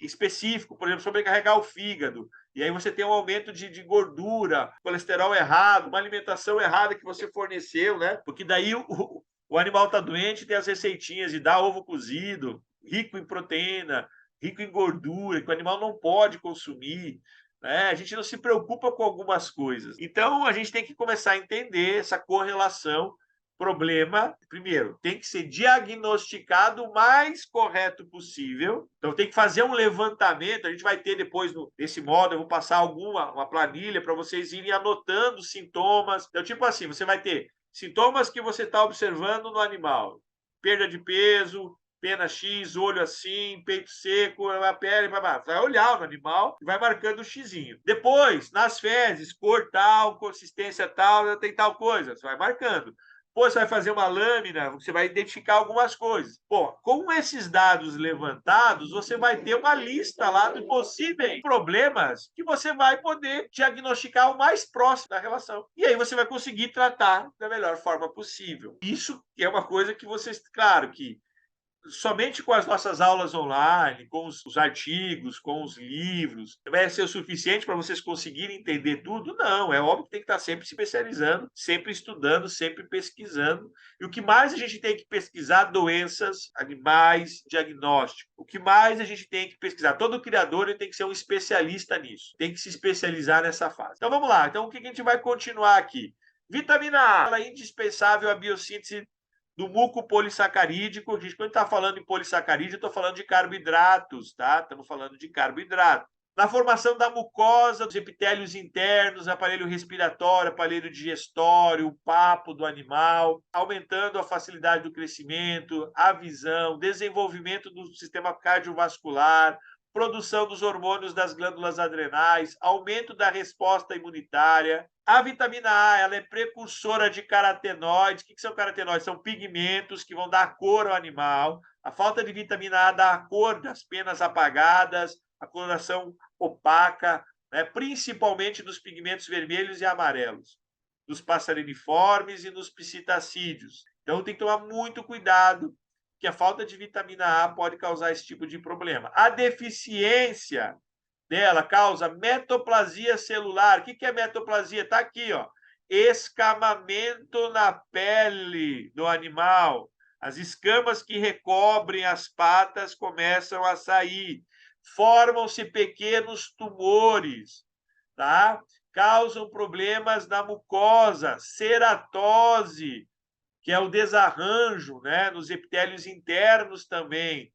específico, por exemplo, sobrecarregar o fígado. E aí você tem um aumento de gordura, colesterol errado, uma alimentação errada que você forneceu, né? Porque daí o animal está doente, tem as receitinhas de dar ovo cozido, rico em proteína, rico em gordura, que o animal não pode consumir. Né? A gente não se preocupa com algumas coisas. Então, a gente tem que começar a entender essa correlação. Problema, primeiro, tem que ser diagnosticado o mais correto possível. Então, tem que fazer um levantamento. A gente vai ter depois, nesse modo, eu vou passar uma planilha para vocês irem anotando sintomas. Então, tipo assim, você vai ter sintomas que você está observando no animal. Perda de peso, pena X, olho assim, peito seco, a pele, vai olhar no animal e vai marcando o xizinho. Depois, nas fezes, cor tal, consistência tal, tem tal coisa, você vai marcando. Pô, você vai fazer uma lâmina, você vai identificar algumas coisas. Bom, com esses dados levantados, você vai ter uma lista lá de possíveis problemas que você vai poder diagnosticar o mais próximo da relação. E aí você vai conseguir tratar da melhor forma possível. Isso é uma coisa que vocês, claro que somente com as nossas aulas online, com os artigos, com os livros, vai ser o suficiente para vocês conseguirem entender tudo? Não, é óbvio que tem que estar sempre se especializando, sempre estudando, sempre pesquisando. E o que mais a gente tem que pesquisar? Doenças, animais, diagnóstico. O que mais a gente tem que pesquisar? Todo criador ele tem que ser um especialista nisso, tem que se especializar nessa fase. Então vamos lá, então o que a gente vai continuar aqui? Vitamina A, ela é indispensável à biossíntese do muco polissacarídico. A gente, quando está falando em polissacarídeo, eu estou falando de carboidratos, tá? Estamos falando de carboidrato. Na formação da mucosa, dos epitélios internos, aparelho respiratório, aparelho digestório, o papo do animal, aumentando a facilidade do crescimento, a visão, desenvolvimento do sistema cardiovascular, produção dos hormônios das glândulas adrenais, aumento da resposta imunitária. A vitamina A, ela é precursora de carotenoides. O que são carotenoides? São pigmentos que vão dar cor ao animal. A falta de vitamina A dá a cor das penas apagadas, a coloração opaca, né? Principalmente dos pigmentos vermelhos e amarelos, dos passariniformes e nos psitacídeos. Então tem que tomar muito cuidado, que a falta de vitamina A pode causar esse tipo de problema. A deficiência dela causa metoplasia celular. O que é metoplasia? Está aqui, ó. Escamamento na pele do animal. As escamas que recobrem as patas começam a sair. Formam-se pequenos tumores, tá? Causam problemas na mucosa, ceratose, que é o desarranjo, né, nos epitélios internos também.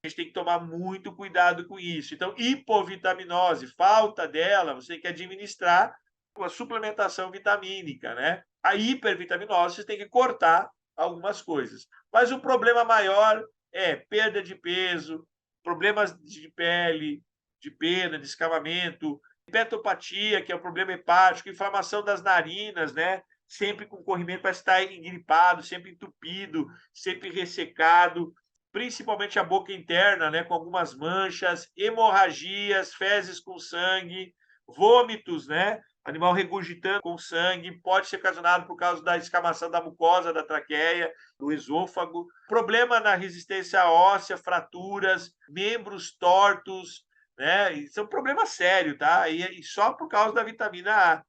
A gente tem que tomar muito cuidado com isso. Então, hipovitaminose, falta dela, você tem que administrar uma suplementação vitamínica, né? A hipervitaminose, você tem que cortar algumas coisas. Mas o problema maior é perda de peso, problemas de pele, de pena, de escavamento, hepatopatia, que é o problema hepático, inflamação das narinas, né? Sempre com corrimento, para estar engripado, sempre entupido, sempre ressecado, principalmente a boca interna, né, com algumas manchas, hemorragias, fezes com sangue, vômitos, né, animal regurgitando com sangue, pode ser ocasionado por causa da escamação da mucosa da traqueia, do esôfago, problema na resistência óssea, fraturas, membros tortos, né, isso é um problema sério, tá? E só por causa da vitamina A.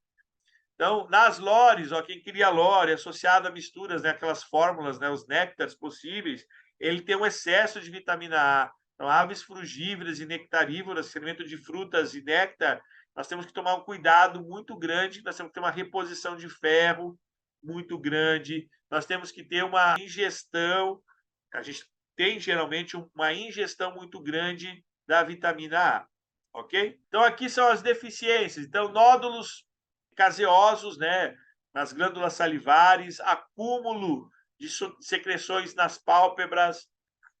Então, nas lores, ó, quem cria lore associado a misturas, né, aquelas fórmulas, né, os néctares possíveis, ele tem um excesso de vitamina A. Então, aves frugívoras e nectarívoras, se alimentam de frutas e néctar, nós temos que tomar um cuidado muito grande, nós temos que ter uma reposição de ferro muito grande, nós temos que ter uma ingestão, a gente tem geralmente uma ingestão muito grande da vitamina A, ok? Então, aqui são as deficiências. Então, nódulos caseosos, né, nas glândulas salivares, acúmulo de secreções nas pálpebras,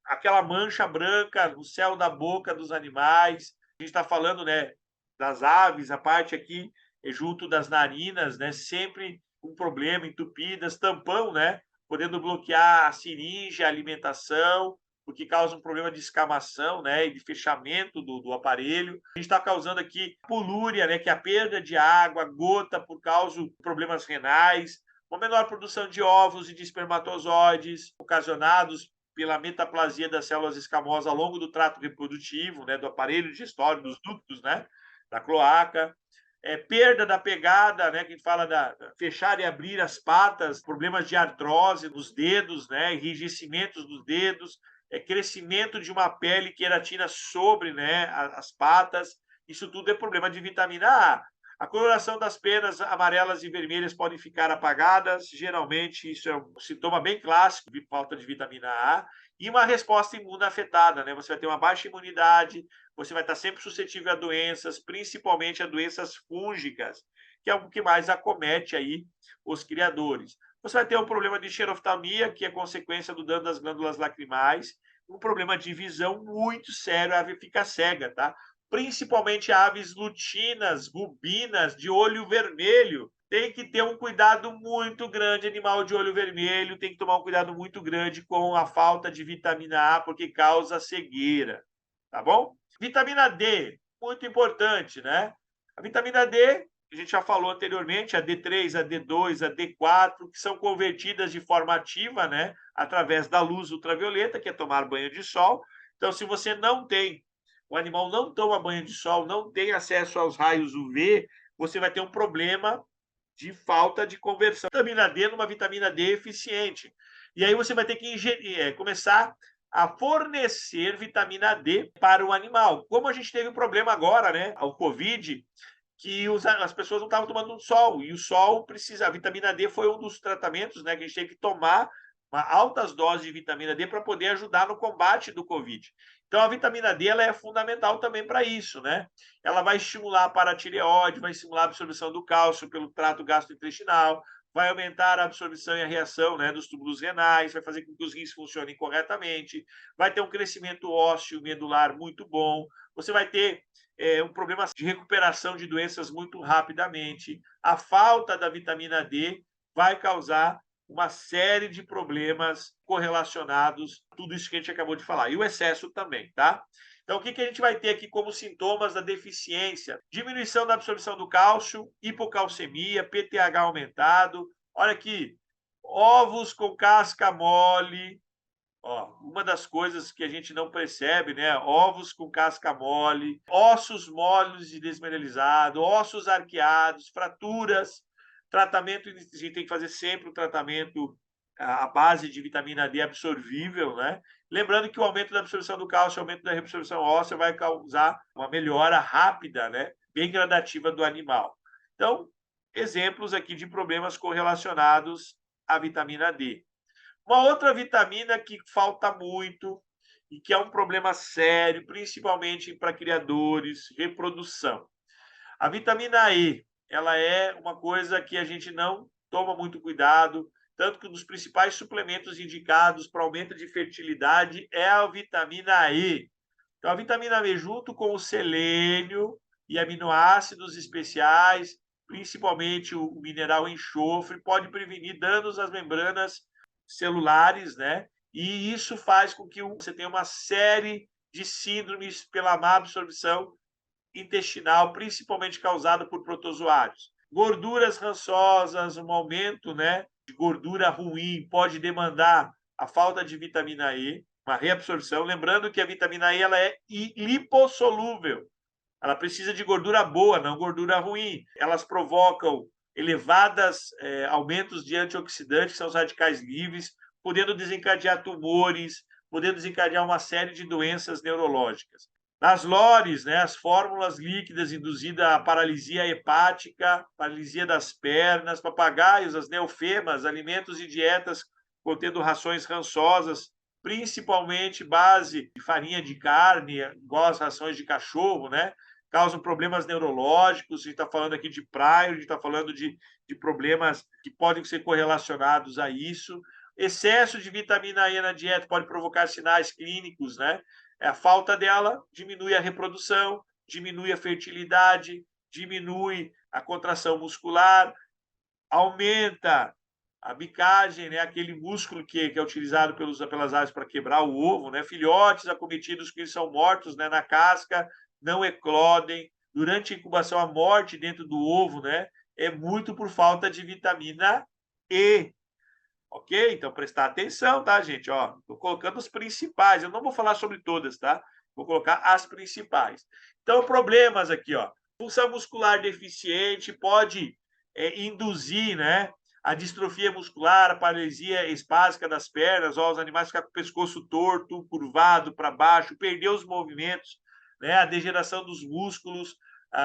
aquela mancha branca no céu da boca dos animais. A gente está falando, né, das aves, a parte aqui é junto das narinas, né, sempre um problema, entupidas, tampão, né, podendo bloquear a seringe, a alimentação, o que causa um problema de escamação, né, e de fechamento do aparelho. A gente está causando aqui polúria, né, que é a perda de água, gota por causa de problemas renais, uma menor produção de ovos e de espermatozoides, ocasionados pela metaplasia das células escamosas ao longo do trato reprodutivo, né, do aparelho digestório, dos ductos, né, da cloaca. Perda da pegada, né, que a gente fala da fechar e abrir as patas, problemas de artrose nos dedos, né, enrijecimentos dos dedos, crescimento de uma pele queratina sobre, né, as patas. Isso tudo é problema de vitamina A. A coloração das penas amarelas e vermelhas podem ficar apagadas. Geralmente, isso é um sintoma bem clássico de falta de vitamina A. E uma resposta imune afetada, né? Você vai ter uma baixa imunidade, você vai estar sempre suscetível a doenças, principalmente a doenças fúngicas, que é o que mais acomete aí os criadores. Você vai ter um problema de xeroftalmia, que é consequência do dano das glândulas lacrimais, um problema de visão muito sério, a ave fica cega, tá? Principalmente aves lutinas, rubinas, de olho vermelho, tem que ter um cuidado muito grande, animal de olho vermelho, tem que tomar um cuidado muito grande com a falta de vitamina A, porque causa cegueira, tá bom? Vitamina D, muito importante, né? A vitamina D, a gente já falou anteriormente, a D3, a D2, a D4, que são convertidas de forma ativa, né? Através da luz ultravioleta, que é tomar banho de sol. Então, se você não tem, o animal não toma banho de sol, não tem acesso aos raios UV, você vai ter um problema de falta de conversão. Vitamina D numa vitamina D eficiente. E aí você vai ter que começar a fornecer vitamina D para o animal. Como a gente teve um problema agora, né? O Covid, que as pessoas não estavam tomando sol. E o sol precisa. A vitamina D foi um dos tratamentos, né? Que a gente teve que tomar altas doses de vitamina D para poder ajudar no combate do Covid. Então, a vitamina D ela é fundamental também para isso, né? Ela vai estimular a paratireoide, vai estimular a absorção do cálcio pelo trato gastrointestinal, vai aumentar a absorção e a reação, né, dos túbulos renais, vai fazer com que os rins funcionem corretamente, vai ter um crescimento ósseo medular muito bom, você vai ter um problema de recuperação de doenças muito rapidamente. A falta da vitamina D vai causar uma série de problemas correlacionados a tudo isso que a gente acabou de falar. E o excesso também, tá? Então, o que a gente vai ter aqui como sintomas da deficiência? Diminuição da absorção do cálcio, hipocalcemia, PTH aumentado. Olha aqui, ovos com casca mole. Ó, uma das coisas que a gente não percebe, né? Ovos com casca mole, ossos moles e desmineralizados, ossos arqueados, fraturas. Tratamento, a gente tem que fazer sempre o tratamento à base de vitamina D absorvível, né? Lembrando que o aumento da absorção do cálcio, o aumento da reabsorção óssea vai causar uma melhora rápida, né? Bem gradativa do animal. Então, exemplos aqui de problemas correlacionados à vitamina D. Uma outra vitamina que falta muito e que é um problema sério, principalmente para criadores, reprodução. A vitamina E, ela é uma coisa que a gente não toma muito cuidado, tanto que um dos principais suplementos indicados para aumento de fertilidade é a vitamina E. Então, a vitamina E, junto com o selênio e aminoácidos especiais, principalmente o mineral enxofre, pode prevenir danos às membranas celulares, né? E isso faz com que você tenha uma série de síndromes pela má absorção intestinal, principalmente causada por protozoários. Gorduras rançosas, um aumento, né, de gordura ruim pode demandar a falta de vitamina E, uma reabsorção. Lembrando que a vitamina E ela é lipossolúvel. Ela precisa de gordura boa, não gordura ruim. Elas provocam elevados aumentos de antioxidantes, que são os radicais livres, podendo desencadear tumores, podendo desencadear uma série de doenças neurológicas. Nas LORes, né, as fórmulas líquidas induzida a paralisia hepática, paralisia das pernas, papagaios, as neofemas, alimentos e dietas contendo rações rançosas, principalmente base de farinha de carne, igual as rações de cachorro, né? Causam problemas neurológicos. A gente está falando aqui de praia, a gente está falando de problemas que podem ser correlacionados a isso. Excesso de vitamina E na dieta pode provocar sinais clínicos, né? A falta dela diminui a reprodução, diminui a fertilidade, diminui a contração muscular, aumenta a bicagem, né, aquele músculo que é utilizado pelas aves para quebrar o ovo, né, filhotes acometidos que são mortos, né, na casca, não eclodem, durante a incubação a morte dentro do ovo, né, é muito por falta de vitamina E. Ok? Então, prestar atenção, tá, gente? Ó, estou colocando os principais. Eu não vou falar sobre todas, tá? Vou colocar as principais. Então, problemas aqui, ó. Função muscular deficiente pode induzir, né, a distrofia muscular, a paralisia espásica das pernas, ó, os animais ficam com o pescoço torto, curvado para baixo, perder os movimentos, né, a degeneração dos músculos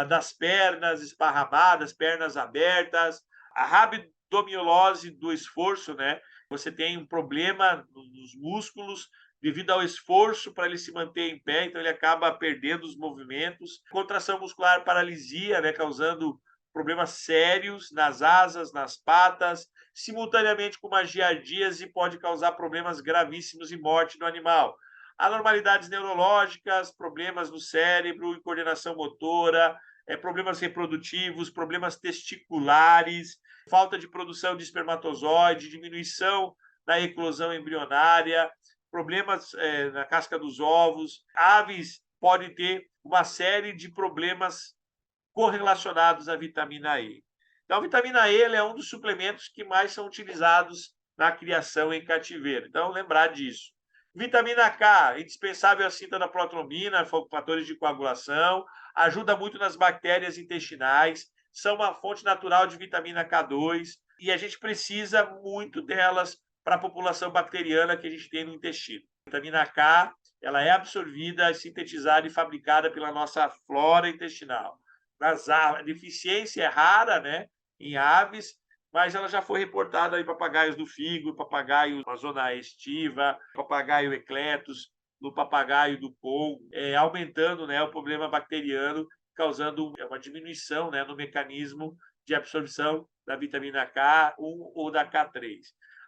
das pernas esparramadas, pernas abertas, a rabdomiolose do esforço, né? Você tem um problema nos músculos devido ao esforço para ele se manter em pé, então ele acaba perdendo os movimentos. Contração muscular, paralisia, né? Causando problemas sérios nas asas, nas patas, simultaneamente com uma giardíase pode causar problemas gravíssimos e morte no animal. Anormalidades neurológicas, problemas no cérebro, coordenação motora, problemas reprodutivos, problemas testiculares, falta de produção de espermatozoide, diminuição da eclosão embrionária, problemas na casca dos ovos. Aves podem ter uma série de problemas correlacionados à vitamina E. Então, a vitamina E é um dos suplementos que mais são utilizados na criação em cativeiro. Então, lembrar disso. Vitamina K, indispensável à síntese da protrombina, fatores de coagulação, ajuda muito nas bactérias intestinais, são uma fonte natural de vitamina K2 e a gente precisa muito delas para a população bacteriana que a gente tem no intestino. A vitamina K, ela é absorvida, sintetizada e fabricada pela nossa flora intestinal. A deficiência é rara, né, em aves, mas ela já foi reportada em papagaios do figo, papagaio na zona estiva, papagaio ecletus, no papagaio do Congo, aumentando, né, o problema bacteriano, causando uma diminuição, né, no mecanismo de absorção da vitamina K1 ou da K3.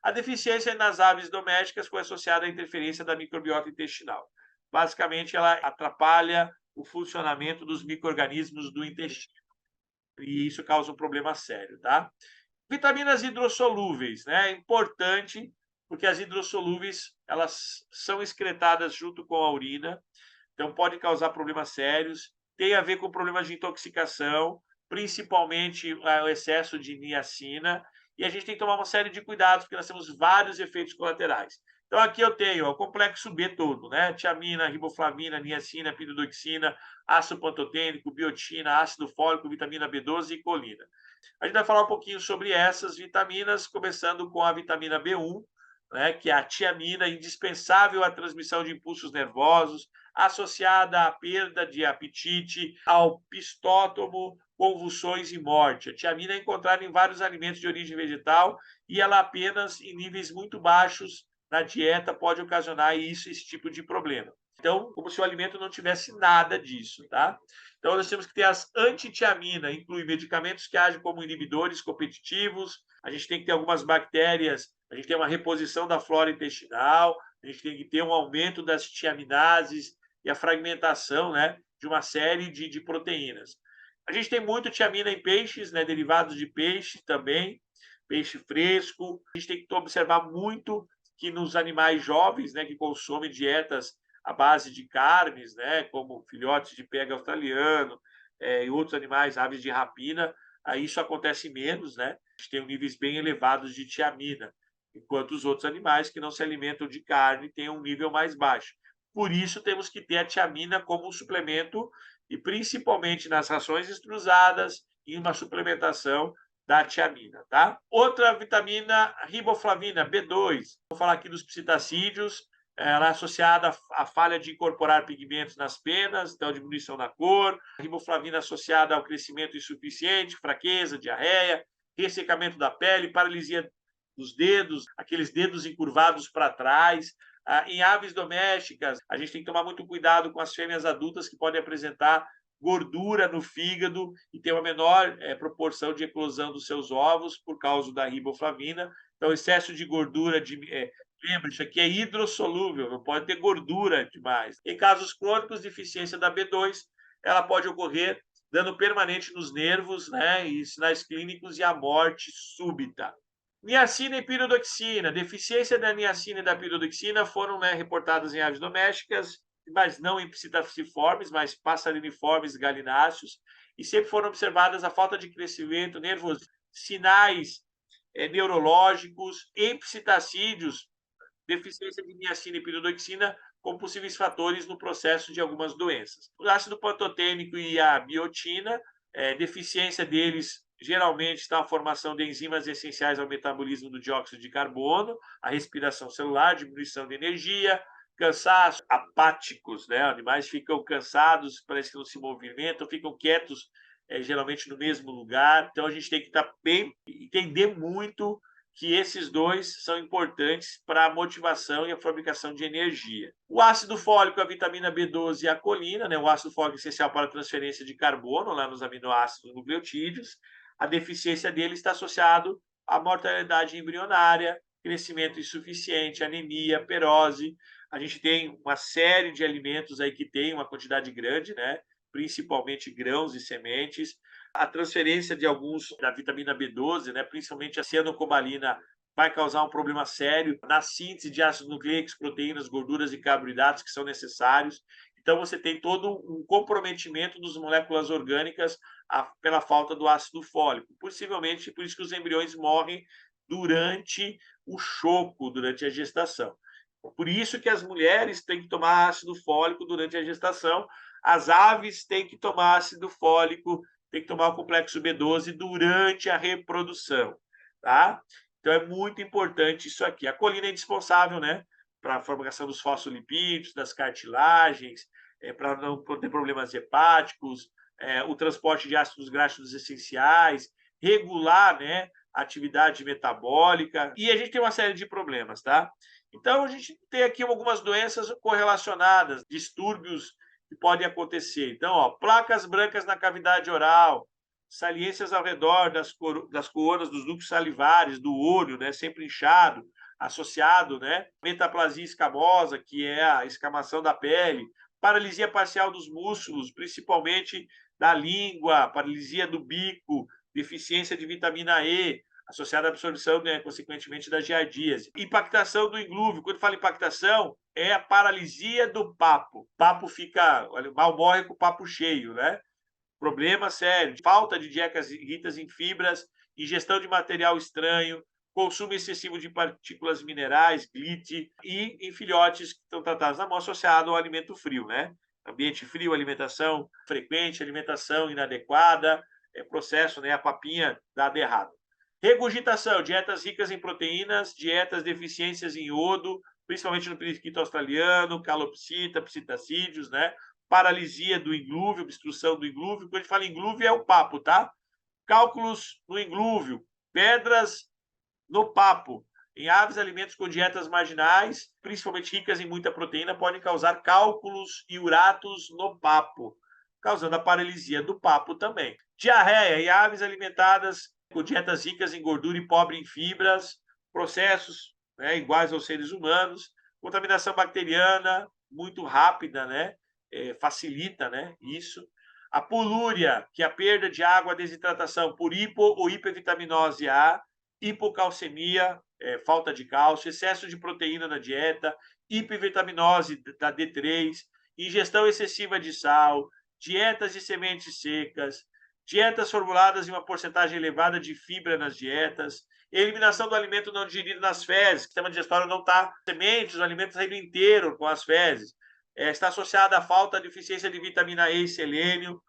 A deficiência nas aves domésticas foi associada à interferência da microbiota intestinal. Basicamente, ela atrapalha o funcionamento dos micro-organismos do intestino. E isso causa um problema sério, tá? Vitaminas hidrossolúveis, né? É importante, porque as hidrossolúveis, elas são excretadas junto com a urina, então pode causar problemas sérios, tem a ver com problemas de intoxicação, principalmente o excesso de niacina, e a gente tem que tomar uma série de cuidados, porque nós temos vários efeitos colaterais. Então, aqui eu tenho o complexo B todo, né? Tiamina, riboflavina, niacina, piridoxina, ácido pantotênico, biotina, ácido fólico, vitamina B12 e colina. A gente vai falar um pouquinho sobre essas vitaminas, começando com a vitamina B1, né, que é a tiamina, indispensável à transmissão de impulsos nervosos, associada à perda de apetite, ao pistótomo, convulsões e morte. A tiamina é encontrada em vários alimentos de origem vegetal e ela apenas em níveis muito baixos na dieta pode ocasionar esse tipo de problema. Então, como se o alimento não tivesse nada disso, tá? Então, nós temos que ter as antitiamina, inclui medicamentos que agem como inibidores competitivos, a gente tem que ter algumas bactérias, a gente tem uma reposição da flora intestinal, a gente tem que ter um aumento das tiaminases e a fragmentação, né, de uma série de proteínas. A gente tem muito tiamina em peixes, né, derivados de peixe também, peixe fresco. A gente tem que observar muito que nos animais jovens, né, que consomem dietas à base de carnes, né, como filhotes de pega australiano e outros animais, aves de rapina, aí isso acontece menos, né? A gente tem níveis bem elevados de tiamina, enquanto os outros animais que não se alimentam de carne têm um nível mais baixo. Por isso, temos que ter a tiamina como um suplemento, e principalmente nas rações extrusadas e uma suplementação da tiamina, tá? Outra vitamina, riboflavina, B2. Vou falar aqui dos psitacídeos. Ela é associada à falha de incorporar pigmentos nas penas, então diminuição da cor. A riboflavina associada ao crescimento insuficiente, fraqueza, diarreia, ressecamento da pele, paralisia dos dedos, aqueles dedos encurvados para trás. Em aves domésticas, a gente tem que tomar muito cuidado com as fêmeas adultas que podem apresentar gordura no fígado e ter uma menor proporção de eclosão dos seus ovos por causa da riboflavina. Então, excesso de gordura, lembra, isso aqui é hidrossolúvel, não pode ter gordura demais. Em casos crônicos, deficiência da B2, ela pode ocorrer dano permanente nos nervos, né, e sinais clínicos e a morte súbita. Niacina e piridoxina. Deficiência da niacina e da piridoxina foram, né, reportadas em aves domésticas, mas não em psittaciformes, mas passeriniformes galináceos, e sempre foram observadas a falta de crescimento nervoso, sinais neurológicos, em psitacídeos, deficiência de niacina e piridoxina como possíveis fatores no processo de algumas doenças. O ácido pantotênico e a biotina, deficiência deles geralmente está a formação de enzimas essenciais ao metabolismo do dióxido de carbono, a respiração celular, diminuição de energia, cansaço, apáticos, né? Animais ficam cansados, parece que não se movimentam, ficam quietos, geralmente no mesmo lugar. Então a gente tem que estar bem, entender muito que esses dois são importantes para a motivação e a fabricação de energia. O ácido fólico, a vitamina B12 e a colina, né? O ácido fólico é essencial para a transferência de carbono lá nos aminoácidos nucleotídeos. A deficiência dele está associado à mortalidade embrionária, crescimento insuficiente, anemia, perose. A gente tem uma série de alimentos aí que tem uma quantidade grande, né, principalmente grãos e sementes, a transferência de alguns da vitamina B12, né, principalmente a cianocobalina, vai causar um problema sério na síntese de ácidos nucleicos, proteínas, gorduras e carboidratos que são necessários. Então, você tem todo um comprometimento das moléculas orgânicas pela falta do ácido fólico. Possivelmente, por isso que os embriões morrem durante o choco, durante a gestação. Por isso que as mulheres têm que tomar ácido fólico durante a gestação, as aves têm que tomar ácido fólico, têm que tomar o complexo B12 durante a reprodução, tá? Então é muito importante isso aqui. A colina é indispensável, né, para a formação dos fosfolipídios, das cartilagens, para não ter problemas hepáticos, o transporte de ácidos graxos essenciais, regular, né, a atividade metabólica, e a gente tem uma série de problemas, tá? Então, a gente tem aqui algumas doenças correlacionadas, distúrbios que podem acontecer. Então, ó, placas brancas na cavidade oral, saliências ao redor das coronas dos ductos salivares, do olho, né, sempre inchado, associado, né, metaplasia escamosa, que é a escamação da pele, paralisia parcial dos músculos, principalmente da língua, paralisia do bico, deficiência de vitamina E, associada à absorção, né, consequentemente, da giardíase. Impactação do inglúvio. Quando fala impactação, é a paralisia do papo. O papo fica, mal morre com o papo cheio, né? Problema sério. Falta de dietas ricas em fibras, ingestão de material estranho, consumo excessivo de partículas minerais, glite, e em filhotes que estão tratados na mão associado ao alimento frio, né? Ambiente frio, alimentação frequente, alimentação inadequada, processo, né? A papinha dada errado. Regurgitação, dietas ricas em proteínas, dietas deficiências em iodo, principalmente no periquito australiano, calopsita, psitacídeos, né? Paralisia do inglúvio, obstrução do inglúvio. Quando a gente fala inglúvio, é o papo, tá? Cálculos no inglúvio, pedras no papo. Em aves, alimentos com dietas marginais, principalmente ricas em muita proteína, podem causar cálculos e uratos no papo, causando a paralisia do papo também. Diarreia em aves alimentadas com dietas ricas em gordura e pobre em fibras, processos, né, iguais aos seres humanos, contaminação bacteriana muito rápida, né, facilita, né, isso. A polúria, que é a perda de água, a desidratação por hipo ou hipervitaminose A, hipocalcemia, falta de cálcio, excesso de proteína na dieta, hipervitaminose da D3, ingestão excessiva de sal, dietas de sementes secas, dietas formuladas em uma porcentagem elevada de fibra nas dietas, eliminação do alimento não digerido nas fezes, o sistema digestório não está sementes, os alimentos saindo inteiro com as fezes, está associada à falta de deficiência de vitamina E e selênio,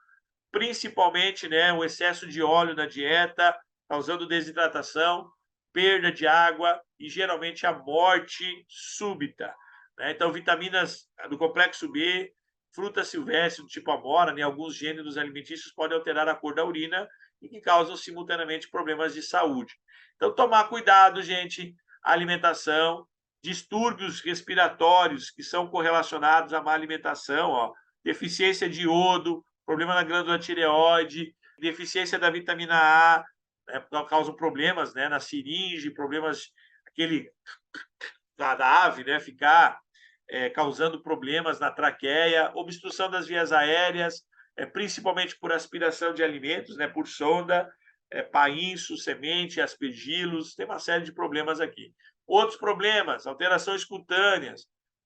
principalmente, né, o excesso de óleo na dieta, causando desidratação, perda de água e geralmente a morte súbita, né? Então, vitaminas do complexo B, frutas silvestres do tipo amora, né, alguns gêneros alimentícios podem alterar a cor da urina e que causam simultaneamente problemas de saúde. Então, tomar cuidado, gente, alimentação, distúrbios respiratórios que são correlacionados à má alimentação, ó, deficiência de iodo, problema na glândula tireoide, deficiência da vitamina A, né, causam problemas, né, na siringe, problemas aquele da ave, né, ficar causando problemas na traqueia, obstrução das vias aéreas, principalmente por aspiração de alimentos, né, por sonda, painço, semente, aspergilos, tem uma série de problemas aqui. Outros problemas, alterações cutâneas,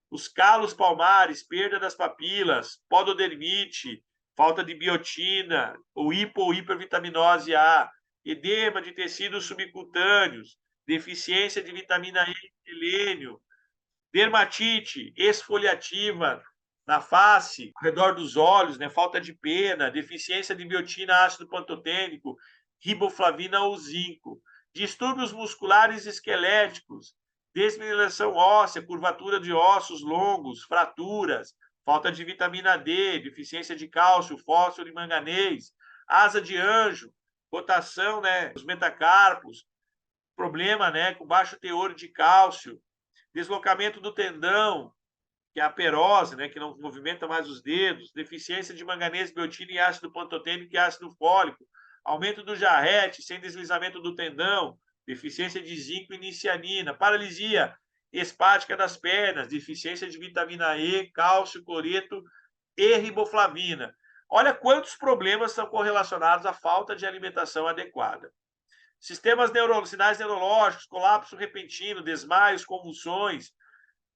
os calos palmares, perda das papilas, pododermite, falta de biotina, ou hipo ou hipervitaminose A, edema de tecidos subcutâneos, deficiência de vitamina E e selênio, dermatite esfoliativa na face, ao redor dos olhos, né? Falta de pena, deficiência de biotina, ácido pantotênico, riboflavina ou zinco, distúrbios musculares esqueléticos, desmineração óssea, curvatura de ossos longos, fraturas, falta de vitamina D, deficiência de cálcio, fósforo e manganês, asa de anjo, rotação, né, dos metacarpos, problema, né, com baixo teor de cálcio, deslocamento do tendão, que é a perose, né, que não movimenta mais os dedos, deficiência de manganês, biotina e ácido pantotênico e ácido fólico, aumento do jarrete sem deslizamento do tendão, deficiência de zinco e nicianina, paralisia espástica das pernas, deficiência de vitamina E, cálcio, cloreto e riboflavina. Olha quantos problemas são correlacionados à falta de alimentação adequada. Sinais neurológicos, colapso repentino, desmaios, convulsões,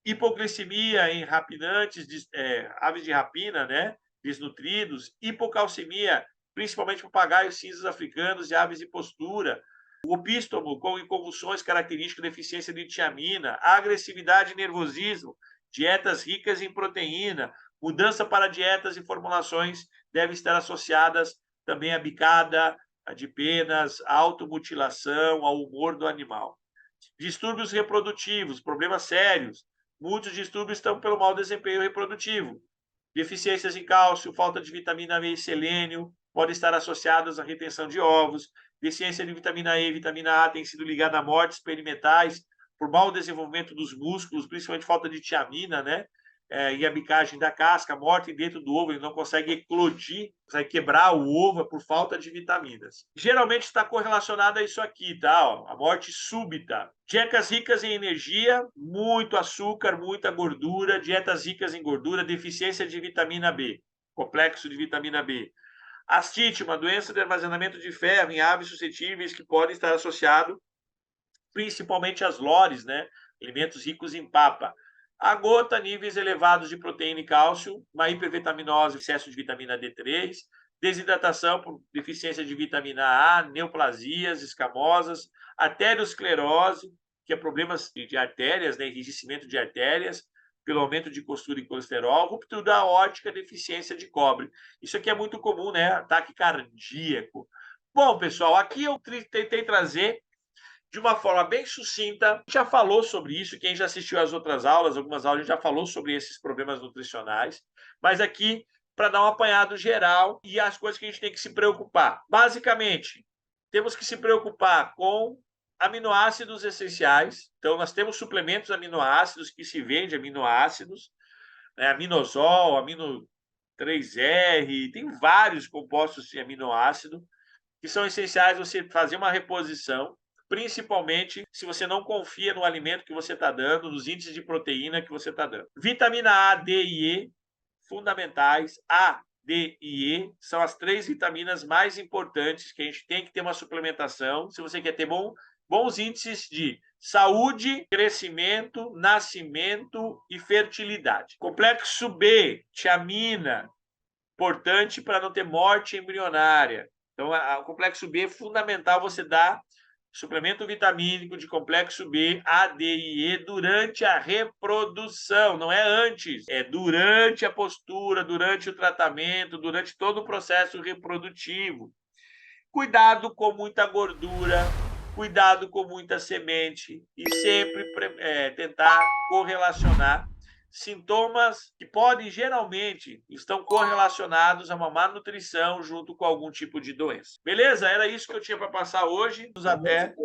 hipoglicemia em rapinantes, aves de rapina, né? Desnutridos, hipocalcemia, principalmente papagaios cinzas africanos e aves de postura, o opístomo com convulsões características de deficiência de tiamina, agressividade e nervosismo, dietas ricas em proteína, mudança para dietas e formulações devem estar associadas também à bicada, de penas, à automutilação, ao humor do animal. Distúrbios reprodutivos, problemas sérios. Muitos distúrbios estão pelo mau desempenho reprodutivo. Deficiências em cálcio, falta de vitamina B e selênio podem estar associadas à retenção de ovos. Deficiência de vitamina E e vitamina A tem sido ligada a mortes perimetrais por mau desenvolvimento dos músculos, principalmente falta de tiamina, né? E a bicagem da casca, morte dentro do ovo, ele não consegue eclodir, consegue quebrar o ovo por falta de vitaminas. Geralmente está correlacionado a isso aqui, tá? Ó, a morte súbita. Dietas ricas em energia, muito açúcar, muita gordura, dietas ricas em gordura, deficiência de vitamina B, complexo de vitamina B. Astite, uma doença de armazenamento de ferro em aves suscetíveis que podem estar associado principalmente às lores, né? Alimentos ricos em papa. A gota, níveis elevados de proteína e cálcio, uma hipervitaminose, excesso de vitamina D3, desidratação por deficiência de vitamina A, neoplasias escamosas, arteriosclerose, que é problemas de artérias, né, enrijecimento de artérias, pelo aumento de costura e colesterol, ruptura da aórtica, deficiência de cobre. Isso aqui é muito comum, né? Ataque cardíaco. Bom, pessoal, aqui eu tentei trazer de uma forma bem sucinta. Já falou sobre isso, quem já assistiu às outras aulas, algumas aulas já falou sobre esses problemas nutricionais, mas aqui para dar um apanhado geral e as coisas que a gente tem que se preocupar. Basicamente, temos que se preocupar com aminoácidos essenciais. Então, nós temos suplementos aminoácidos que se vende aminoácidos, né? Aminosol, amino 3R, tem vários compostos de aminoácido que são essenciais você fazer uma reposição, principalmente se você não confia no alimento que você está dando, nos índices de proteína que você está dando. Vitamina A, D e E, fundamentais. A, D e E são as 3 vitaminas mais importantes que a gente tem que ter uma suplementação se você quer ter bons índices de saúde, crescimento, nascimento e fertilidade. Complexo B, tiamina, importante para não ter morte embrionária. Então, o complexo B é fundamental você dar suplemento vitamínico de complexo B, A, D e E durante a reprodução, não é antes, é durante a postura, durante o tratamento, durante todo o processo reprodutivo. Cuidado com muita gordura, cuidado com muita semente e sempre tentar correlacionar sintomas que podem geralmente estão correlacionados a uma má nutrição junto com algum tipo de doença. Beleza? Era isso que eu tinha para passar hoje. Até